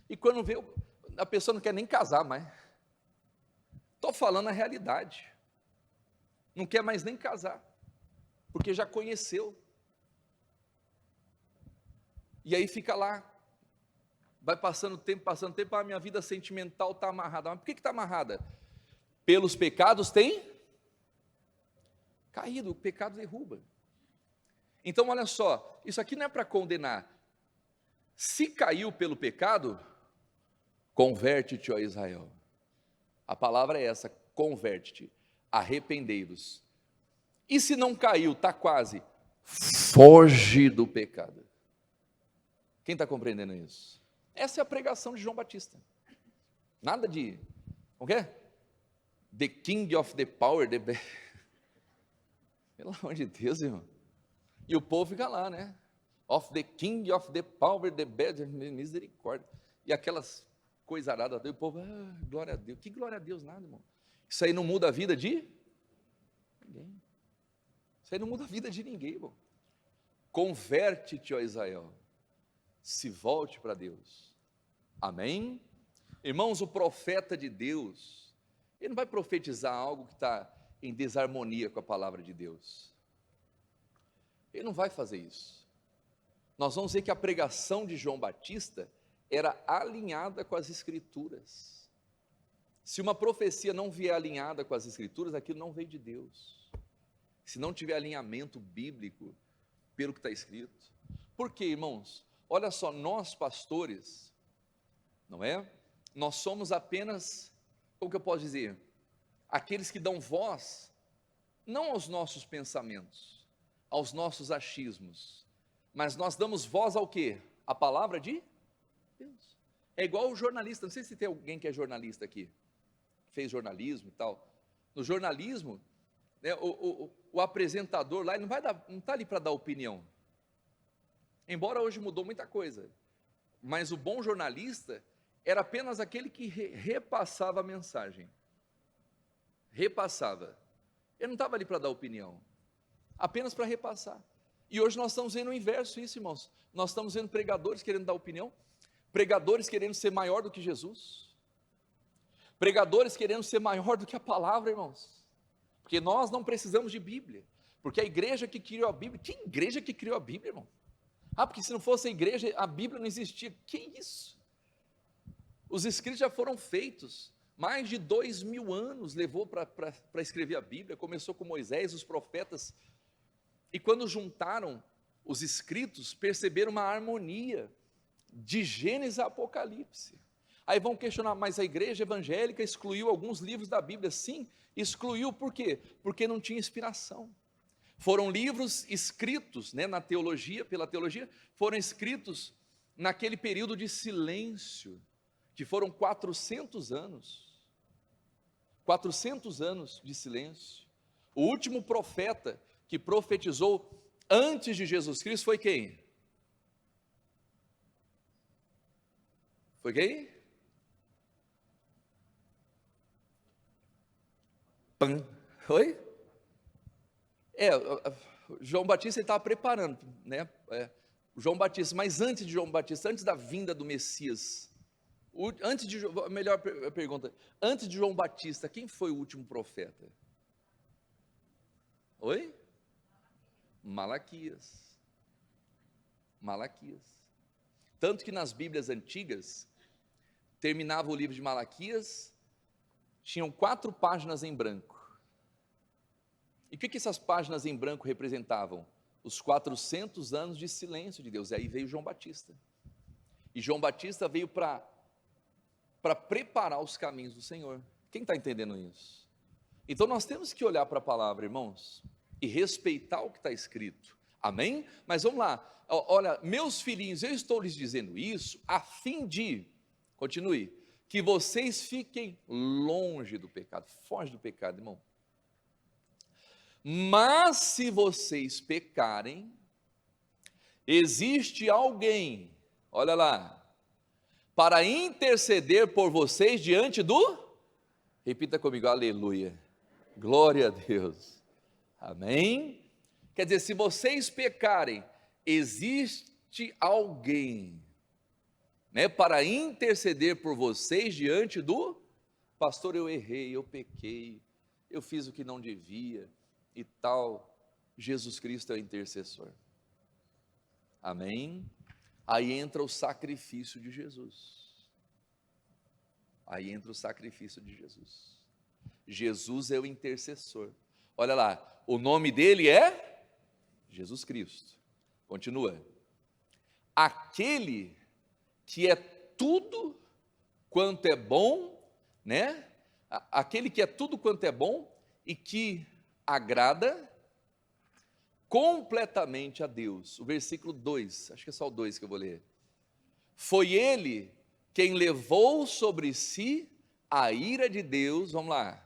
e quando vê, a pessoa não quer nem casar mais. Estou falando a realidade. Não quer mais nem casar, porque já conheceu. E aí fica lá, vai passando tempo, a minha vida sentimental está amarrada. Mas por que está amarrada? Pelos pecados tem caído, o pecado derruba. Então olha só, isso aqui não é para condenar. Se caiu pelo pecado, converte-te, ó Israel. A palavra é essa, converte-te, arrependei-vos. E se não caiu, está quase, foge do pecado. Quem está compreendendo isso? Essa é a pregação de João Batista. Nada de, o quê? The King of the Power, pelo amor de Deus, irmão. E o povo fica lá, né? Of the King of the Power, the bed, misericórdia. E aquelas coisaradas, o povo, glória a Deus. Que glória a Deus, nada, irmão. Isso aí não muda a vida de ninguém. Isso aí não muda a vida de ninguém, irmão. Converte-te, ó Israel. Se volte para Deus. Amém? Irmãos, o profeta de Deus, ele não vai profetizar algo que está em desarmonia com a palavra de Deus. Ele não vai fazer isso. Nós vamos ver que a pregação de João Batista era alinhada com as Escrituras. Se uma profecia não vier alinhada com as Escrituras, aquilo não veio de Deus. Se não tiver alinhamento bíblico pelo que está escrito. Por quê, irmãos? Olha só, nós pastores, não é? Nós somos apenas, como que eu posso dizer? Aqueles que dão voz, não aos nossos pensamentos, aos nossos achismos, mas nós damos voz ao quê? A palavra de Deus. É igual o jornalista, não sei se tem alguém que é jornalista aqui, fez jornalismo e tal. No jornalismo, né, o apresentador lá, ele não está ali para dar opinião. Embora hoje mudou muita coisa, mas o bom jornalista era apenas aquele que repassava a mensagem. Repassava. Ele não estava ali para dar opinião, apenas para repassar. E hoje nós estamos vendo o inverso isso, irmãos. Nós estamos vendo pregadores querendo dar opinião, pregadores querendo ser maior do que Jesus, pregadores querendo ser maior do que a palavra, irmãos. Porque nós não precisamos de Bíblia, porque a igreja que criou a Bíblia, que igreja que criou a Bíblia, irmão? Porque se não fosse a igreja, a Bíblia não existia. Que isso? Os escritos já foram feitos, mais de 2000 anos levou para escrever a Bíblia, começou com Moisés, os profetas, e quando juntaram os escritos, perceberam uma harmonia, de Gênesis a Apocalipse. Aí vão questionar, mas a igreja evangélica excluiu alguns livros da Bíblia? Sim, excluiu, por quê? Porque não tinha inspiração. Foram livros escritos, né, na teologia, pela teologia, foram escritos naquele período de silêncio, que foram 400 anos. 400 anos de silêncio. O último profeta que profetizou antes de Jesus Cristo foi quem? Foi quem? Oi? João Batista estava preparando, né? João Batista, mas antes de João Batista, antes da vinda do Messias, melhor pergunta, antes de João Batista, quem foi o último profeta? Oi? Malaquias. Tanto que nas Bíblias antigas, terminava o livro de Malaquias, tinham 4 páginas em branco. E o que essas páginas em branco representavam? Os 400 anos de silêncio de Deus. E aí veio João Batista. E João Batista veio para preparar os caminhos do Senhor. Quem está entendendo isso? Então nós temos que olhar para a palavra, irmãos, e respeitar o que está escrito. Amém? Mas vamos lá. Olha, meus filhinhos, eu estou lhes dizendo isso a fim de, continue, que vocês fiquem longe do pecado. Foge do pecado, irmão. Mas se vocês pecarem, existe alguém, olha lá, para interceder por vocês diante do, repita comigo, aleluia, Glória a Deus. Amém? Quer dizer, se vocês pecarem, existe alguém, né, para interceder por vocês diante do pastor. Eu errei, eu pequei, eu fiz o que não devia e tal. Jesus Cristo é o intercessor. Amém? Aí entra o sacrifício de Jesus. Aí entra o sacrifício de Jesus. Jesus é o intercessor. Olha lá, o nome dele é Jesus Cristo. Continua. Aquele que é tudo quanto é bom, né? Aquele que é tudo quanto é bom e que agrada completamente a Deus. O versículo 2, acho que é só o 2 que eu vou ler. Foi ele quem levou sobre si a ira de Deus, vamos lá,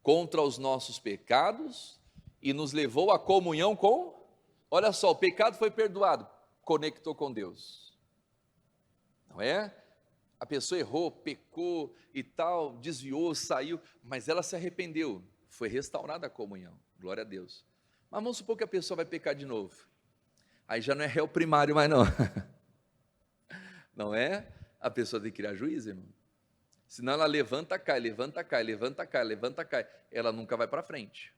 contra os nossos pecados e nos levou à comunhão com, olha só, o pecado foi perdoado, conectou com Deus, não é? A pessoa errou, pecou e tal, desviou, saiu, mas ela se arrependeu, foi restaurada a comunhão, glória a Deus. Mas vamos supor que a pessoa vai pecar de novo, aí já não é réu primário mais não, não é? A pessoa tem que criar juízo, irmão, senão ela levanta, cai, levanta, cai, levanta, cai, levanta, cai, ela nunca vai para frente.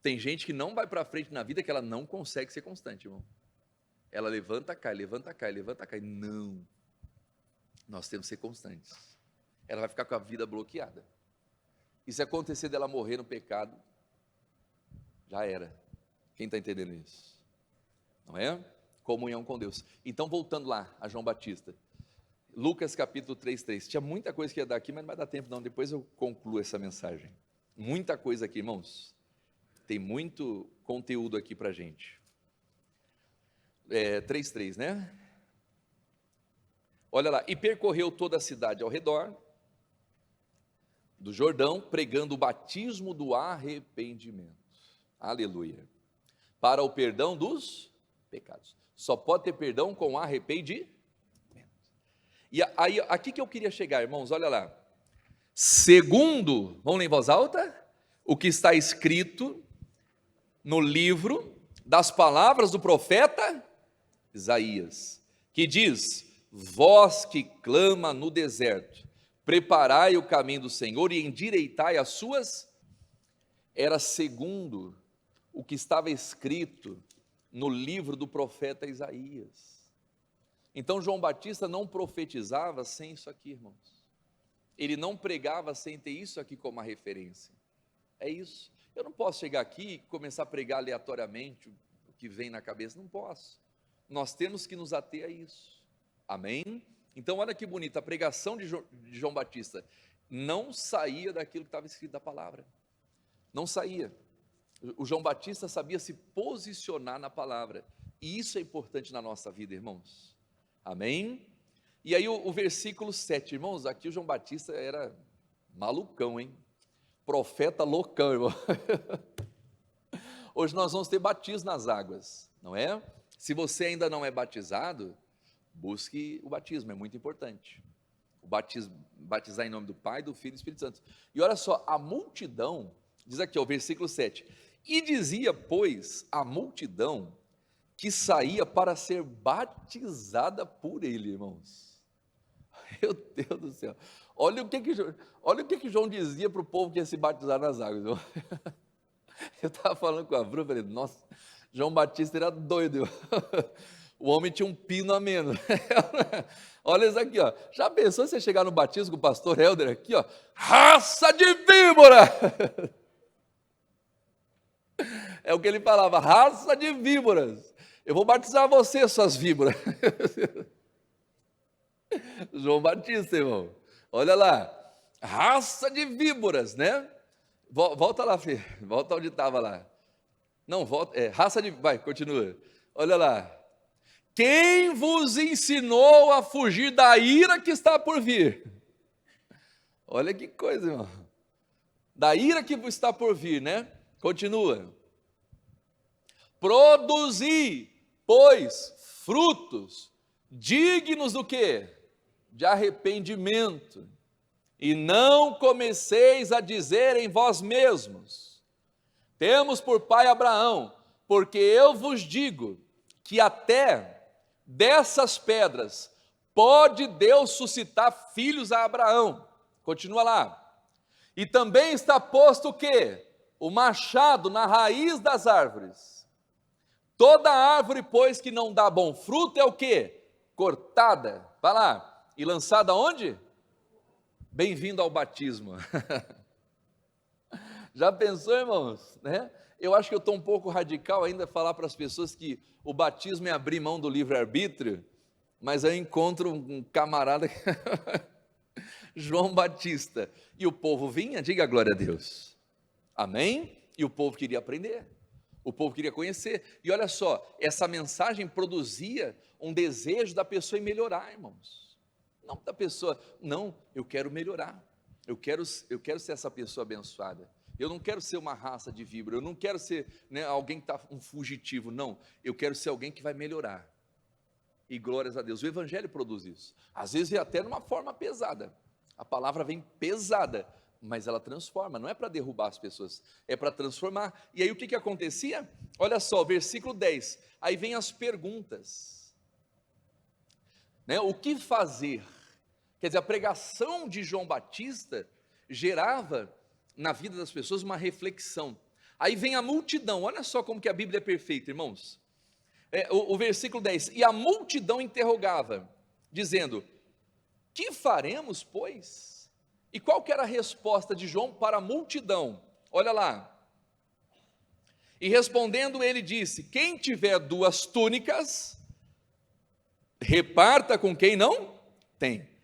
Tem gente que não vai para frente na vida que ela não consegue ser constante, irmão. Ela levanta, cai, levanta, cai, levanta, cai. Não. Nós temos que ser constantes. Ela vai ficar com a vida bloqueada. E se acontecer dela morrer no pecado, já era. Quem está entendendo isso? Não é? Comunhão com Deus. Então, voltando lá a João Batista. Lucas capítulo 3:3. Tinha muita coisa que ia dar aqui, mas não vai dar tempo não. Depois eu concluo essa mensagem. Muita coisa aqui, irmãos. Tem muito conteúdo aqui para a gente. 3:3, né? Olha lá. E percorreu toda a cidade ao redor do Jordão, pregando o batismo do arrependimento. Aleluia. Para o perdão dos pecados. Só pode ter perdão com arrependimento. E aí, aqui que eu queria chegar, irmãos, olha lá. Segundo, vamos ler em voz alta? O que está escrito no livro das palavras do profeta Isaías, que diz: vós que clama no deserto, preparai o caminho do Senhor e endireitai as suas. Era segundo o que estava escrito no livro do profeta Isaías. Então João Batista não profetizava sem isso aqui, irmãos. Ele não pregava sem ter isso aqui como uma referência. É isso. Eu não posso chegar aqui e começar a pregar aleatoriamente o que vem na cabeça, não posso. Nós temos que nos ater a isso. Amém? Então olha que bonito, a pregação de João Batista não saía daquilo que estava escrito da palavra. Não saía. O João Batista sabia se posicionar na palavra. E isso é importante na nossa vida, irmãos. Amém? E aí o versículo 7, irmãos, aqui o João Batista era malucão, hein? Profeta loucão, irmão. Hoje nós vamos ter batismo nas águas, não é? Se você ainda não é batizado, busque o batismo, é muito importante. O batizar em nome do Pai, do Filho e do Espírito Santo. E olha só, a multidão, diz aqui, o versículo 7, e dizia, pois, a multidão que saía para ser batizada por ele, irmãos. Meu Deus do céu. Olha o que João dizia para o povo que ia se batizar nas águas. Eu estava falando com a Bruna, falei, nossa, João Batista era doido. O homem tinha um pino a menos. Olha isso aqui, ó. Já pensou você chegar no batismo com o pastor Helder aqui, ó? Raça de víbora! É o que ele falava, raça de víboras. Eu vou batizar você, suas víboras. João Batista, irmão. Olha lá. Raça de víboras, né? Volta lá, filho. Volta onde estava lá. Não, volta. Raça de... Vai, continua. Olha lá. Quem vos ensinou a fugir da ira que está por vir? Olha que coisa, irmão. Da ira que está por vir, né? Continua. Produzi, pois, frutos dignos do quê? De arrependimento. E não comeceis a dizer em vós mesmos: temos por pai Abraão, porque eu vos digo que até dessas pedras pode Deus suscitar filhos a Abraão. Continua lá. E também está posto o quê? O machado na raiz das árvores. Toda árvore, pois, que não dá bom fruto é o quê? Cortada. Vai lá. E lançada onde? Bem-vindo ao batismo. Já pensou, irmãos? Né? Eu acho que eu estou um pouco radical ainda falar para as pessoas que o batismo é abrir mão do livre-arbítrio, mas eu encontro um camarada, João Batista, e o povo vinha, diga glória a Deus, amém? E o povo queria aprender, o povo queria conhecer, e olha só, essa mensagem produzia um desejo da pessoa em melhorar, irmãos. Não da pessoa, não, eu quero melhorar, eu quero ser essa pessoa abençoada, eu não quero ser uma raça de víbora, eu não quero ser, né, alguém que está um fugitivo, não, eu quero ser alguém que vai melhorar, e glórias a Deus, o Evangelho produz isso, às vezes é até numa forma pesada, a palavra vem pesada, mas ela transforma, não é para derrubar as pessoas, é para transformar, e aí o que acontecia? Olha só, versículo 10, aí vem as perguntas, né, o que fazer? Quer dizer, a pregação de João Batista gerava na vida das pessoas uma reflexão. Aí vem a multidão, olha só como que a Bíblia é perfeita, irmãos. O versículo 10, e a multidão interrogava, dizendo: que faremos, pois? E qual que era a resposta de João para a multidão? Olha lá. E respondendo ele disse: quem tiver 2 túnicas, reparta com quem não tem.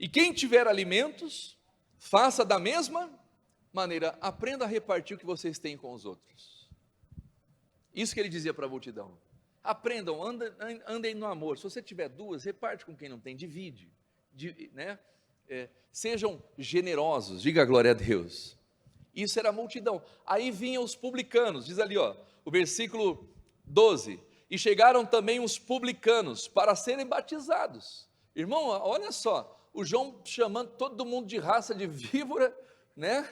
E quem tiver alimentos, faça da mesma maneira, aprenda a repartir o que vocês têm com os outros. Isso que ele dizia para a multidão. Aprendam, andem no amor. Se você tiver 2, reparte com quem não tem, divide, né? Sejam generosos, diga glória a Deus. Isso era a multidão. Aí vinham os publicanos, diz ali, ó, o versículo 12. E chegaram também os publicanos para serem batizados. Irmão, olha só, o João chamando todo mundo de raça de víbora, né?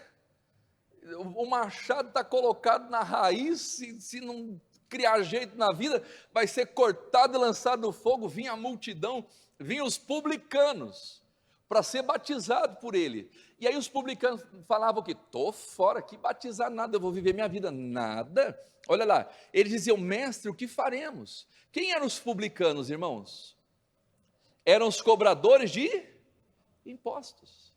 O machado está colocado na raiz, se não criar jeito na vida, vai ser cortado e lançado no fogo. Vinha a multidão, vinham os publicanos, para ser batizado por ele. E aí os publicanos falavam que estou fora, que batizar nada, eu vou viver minha vida, nada. Olha lá, eles diziam: mestre, o que faremos? Quem eram os publicanos, irmãos? Eram os cobradores de impostos.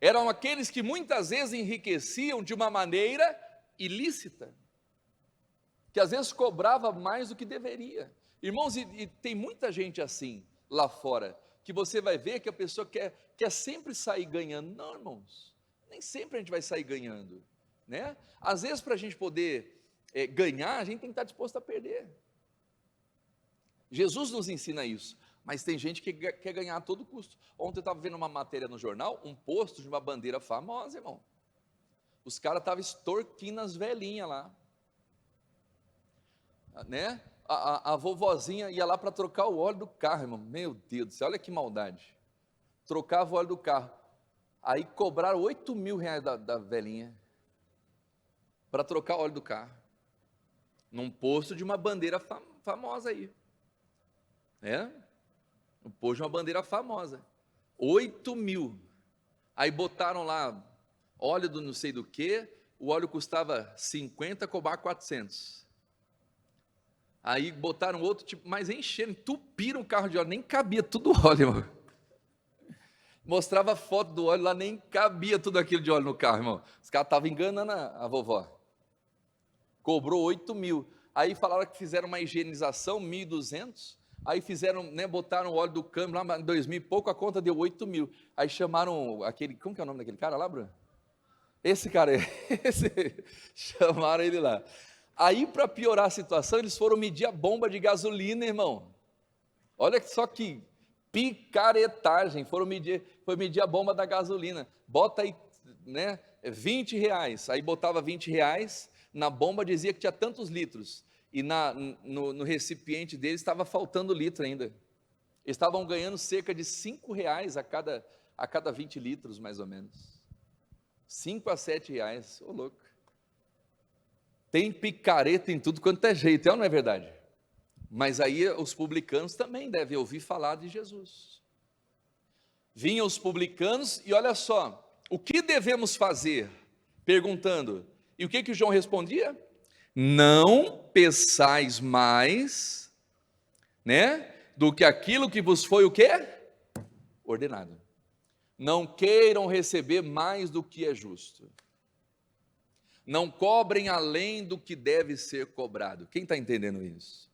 Eram aqueles que muitas vezes enriqueciam de uma maneira ilícita, que às vezes cobrava mais do que deveria. Irmãos, e tem muita gente assim lá fora, que você vai ver que a pessoa quer sempre sair ganhando. Não, irmãos, nem sempre a gente vai sair ganhando, né? Às vezes, para a gente poder ganhar, a gente tem que estar disposto a perder. Jesus nos ensina isso, mas tem gente que quer ganhar a todo custo. Ontem eu estava vendo uma matéria no jornal, um posto de uma bandeira famosa, irmão. Os caras estavam extorquindo as velhinhas lá, né? A vovozinha ia lá para trocar o óleo do carro, irmão. Meu Deus do céu, olha que maldade. Trocava o óleo do carro. Aí cobraram 8 mil reais da velhinha para trocar o óleo do carro, num posto de uma bandeira famosa aí, né? Um posto de uma bandeira famosa. 8 mil. Aí botaram lá óleo do não sei do que, o óleo custava 50, cobraram 400. Aí botaram outro tipo, mas encheram, entupiram o carro de óleo, nem cabia tudo óleo, irmão. Mostrava foto do óleo lá, nem cabia tudo aquilo de óleo no carro, irmão. Os caras estavam enganando a vovó. Cobrou 8 mil. Aí falaram que fizeram uma higienização, 1.200. Aí fizeram, né, botaram o óleo do câmbio lá, em 2.000 e pouco, a conta deu 8 mil. Aí chamaram aquele, como que é o nome daquele cara lá, Bruno? Esse cara, chamaram ele lá. Aí, para piorar a situação, eles foram medir a bomba de gasolina, irmão. Olha só que picaretagem, foi medir a bomba da gasolina. Bota aí, né, 20 reais. Aí botava 20 reais, na bomba dizia que tinha tantos litros. E no recipiente deles estava faltando litro ainda. Eles estavam ganhando cerca de 5 reais a cada a cada 20 litros, mais ou menos. 5 a 7 reais, ô louco. Tem picareta em tudo quanto é jeito, ou não é verdade? Mas aí os publicanos também devem ouvir falar de Jesus. Vinham os publicanos e olha só, o que devemos fazer? Perguntando. E o que João respondia? Não peçais mais, né, do que aquilo que vos foi o quê? Ordenado. Não queiram receber mais do que é justo. Não cobrem além do que deve ser cobrado. Quem está entendendo isso?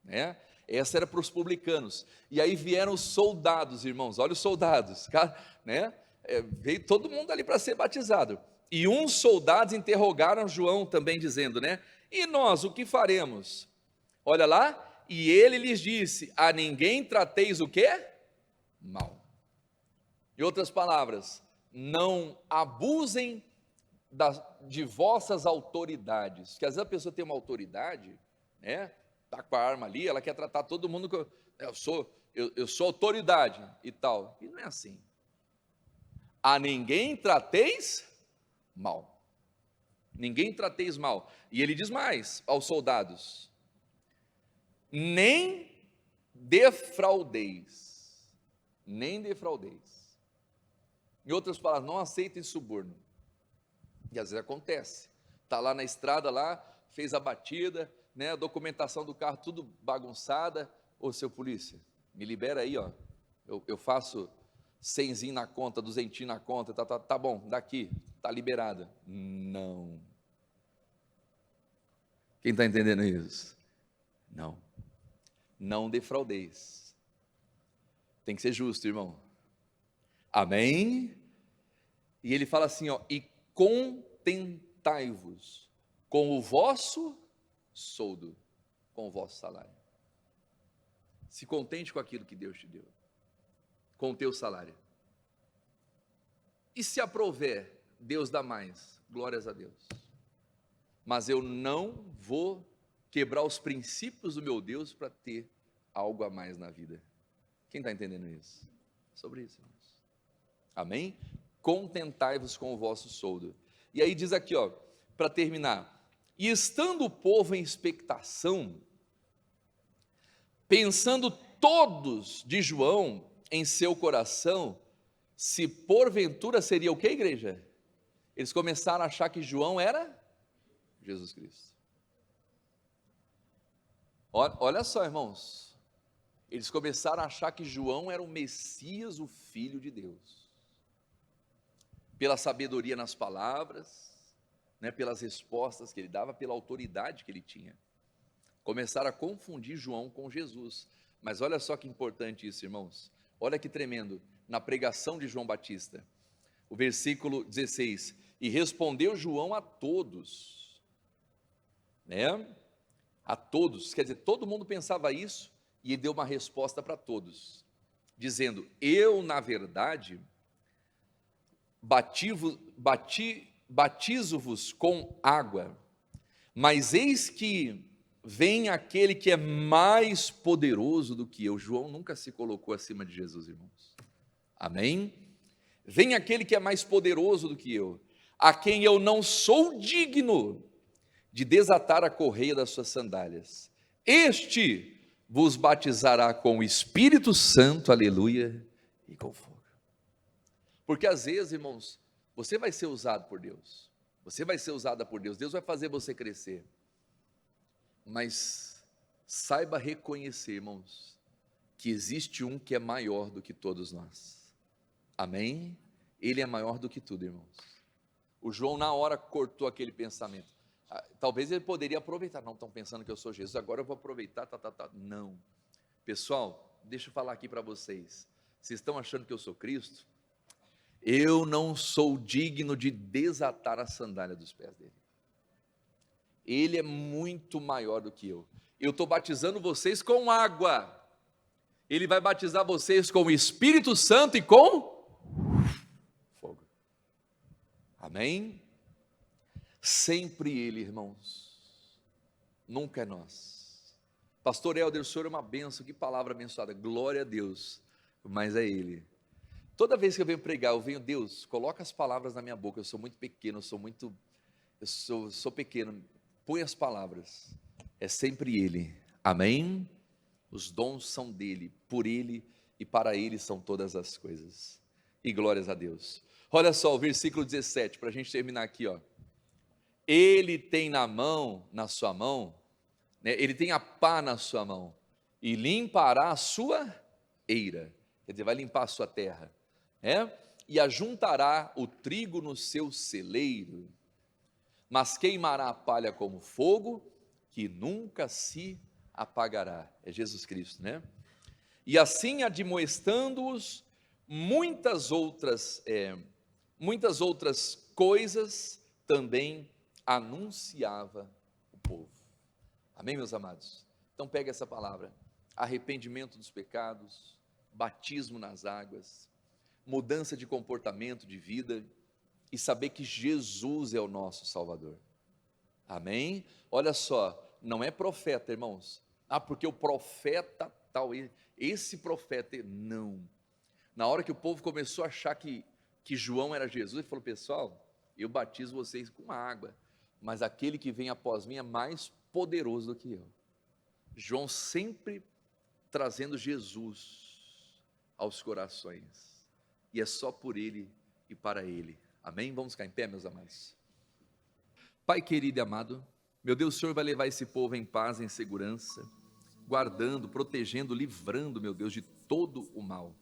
Né? Essa era para os publicanos. E aí vieram os soldados, irmãos. Olha os soldados, né? Veio todo mundo ali para ser batizado. E uns soldados interrogaram João também, dizendo, né? E nós, o que faremos? Olha lá, e ele lhes disse: a ninguém trateis o quê? Mal. Em outras palavras, não abusem de vossas autoridades. Porque às vezes a pessoa tem uma autoridade, né? Está com a arma ali, ela quer tratar todo mundo com, eu sou autoridade e tal. E não é assim. A ninguém trateis mal. Ninguém trateis mal. E ele diz mais aos soldados: nem defraudeis. Nem defraudeis. Em outras palavras, não aceitem suborno. E às vezes acontece. Está lá na estrada, lá, fez a batida, né, a documentação do carro tudo bagunçada. Ô, seu polícia, me libera aí, ó. Eu faço 100zinho na conta, 200 na conta, tá bom, daqui, tá liberada. Não. Quem está entendendo isso? Não. Não defraudeis. Tem que ser justo, irmão. Amém? E ele fala assim, ó, e contentai-vos com o vosso soldo, com o vosso salário. Se contente com aquilo que Deus te deu, com o teu salário. E se aprover, Deus dá mais, glórias a Deus. Mas eu não vou quebrar os princípios do meu Deus para ter algo a mais na vida. Quem está entendendo isso? Sobre isso, irmãos. Amém? Contentai-vos com o vosso soldo. E aí diz aqui, ó, para terminar: e estando o povo em expectação, pensando todos de João em seu coração, se porventura seria o que, igreja? Eles começaram a achar que João era Jesus Cristo. Olha só, irmãos, eles começaram a achar que João era o Messias, o Filho de Deus. Pela sabedoria nas palavras, né, pelas respostas que ele dava, pela autoridade que ele tinha. Começaram a confundir João com Jesus. Mas olha só que importante isso, irmãos. Olha que tremendo, na pregação de João Batista, o versículo 16: e respondeu João a todos, né? A todos, quer dizer, todo mundo pensava isso, e ele deu uma resposta para todos, dizendo: eu, na verdade, batizo-vos com água, mas eis que vem aquele que é mais poderoso do que eu. João nunca se colocou acima de Jesus, irmãos. Amém? Vem aquele que é mais poderoso do que eu, a quem eu não sou digno de desatar a correia das suas sandálias. Este vos batizará com o Espírito Santo, aleluia, e com fogo. Porque às vezes, irmãos, você vai ser usado por Deus, você vai ser usada por Deus, Deus vai fazer você crescer, mas saiba reconhecer, irmãos, que existe um que é maior do que todos nós. Amém? Ele é maior do que tudo, irmãos. O João na hora cortou aquele pensamento. Talvez ele poderia aproveitar. Não, estão pensando que eu sou Jesus, agora eu vou aproveitar, Não. Pessoal, deixa eu falar aqui para vocês. Vocês estão achando que eu sou Cristo? Eu não sou digno de desatar a sandália dos pés dele. Ele é muito maior do que eu. Eu estou batizando vocês com água. Ele vai batizar vocês com o Espírito Santo e com fogo. Amém? Sempre Ele, irmãos. Nunca é nós. Pastor Helder, o senhor é uma bênção. Que palavra abençoada. Glória a Deus. Mas é Ele. Toda vez que eu venho pregar, eu venho, Deus, coloca as palavras na minha boca. Eu sou muito pequeno, eu sou pequeno. Põe as palavras. É sempre Ele. Amém? Os dons são dele, por Ele e para Ele são todas as coisas. E glórias a Deus. Olha só o versículo 17, para a gente terminar aqui, ó. Ele tem na sua mão, né, ele tem a pá na sua mão, e limpará a sua eira, quer dizer, vai limpar a sua terra, e ajuntará o trigo no seu celeiro, mas queimará a palha como fogo, que nunca se apagará. É Jesus Cristo, né? E assim admoestando-os, muitas outras coisas também anunciava o povo. Amém, meus amados? Então pega essa palavra: arrependimento dos pecados, batismo nas águas, mudança de comportamento, de vida, e saber que Jesus é o nosso Salvador. Amém? Olha só, não é profeta, irmãos. Porque o profeta tal, esse profeta, não. Na hora que o povo começou a achar que João era Jesus, ele falou: pessoal, eu batizo vocês com água, mas aquele que vem após mim é mais poderoso do que eu. João sempre trazendo Jesus aos corações, e é só por Ele e para Ele. Amém? Vamos ficar em pé, meus amados. Pai querido e amado, meu Deus, o Senhor vai levar esse povo em paz, em segurança, guardando, protegendo, livrando, meu Deus, de todo o mal.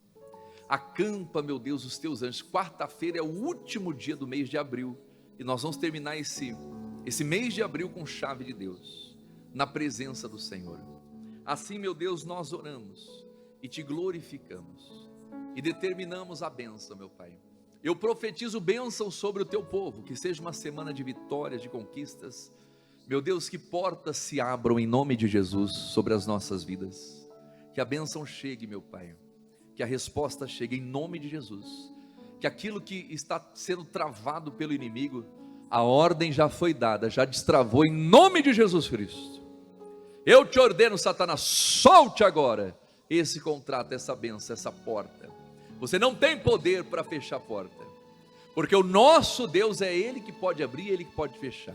Acampa, meu Deus, os teus anjos. Quarta-feira é o último dia do mês de abril, e nós vamos terminar esse mês de abril com chave de Deus, na presença do Senhor. Assim, meu Deus, nós oramos e te glorificamos e determinamos a bênção, meu Pai. Eu profetizo bênção sobre o teu povo, que seja uma semana de vitórias, de conquistas. Meu Deus, que portas se abram em nome de Jesus sobre as nossas vidas. Que a bênção chegue, meu Pai. Que a resposta chegue em nome de Jesus. Que aquilo que está sendo travado pelo inimigo, a ordem já foi dada, já destravou em nome de Jesus Cristo. Eu te ordeno, Satanás, solte agora esse contrato, essa bênção, essa porta. Você não tem poder para fechar a porta, porque o nosso Deus é Ele que pode abrir, Ele que pode fechar.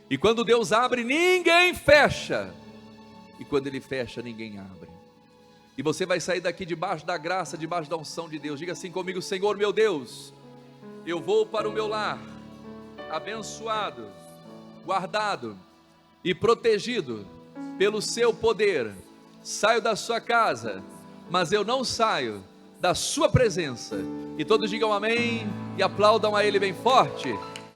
E quando Deus abre, ninguém fecha, e quando Ele fecha, ninguém abre. E você vai sair daqui debaixo da graça, debaixo da unção de Deus. Diga assim comigo: Senhor meu Deus, eu vou para o meu lar, abençoado, guardado e protegido pelo seu poder. Saio da sua casa, mas eu não saio da sua presença. E todos digam amém e aplaudam a Ele bem forte.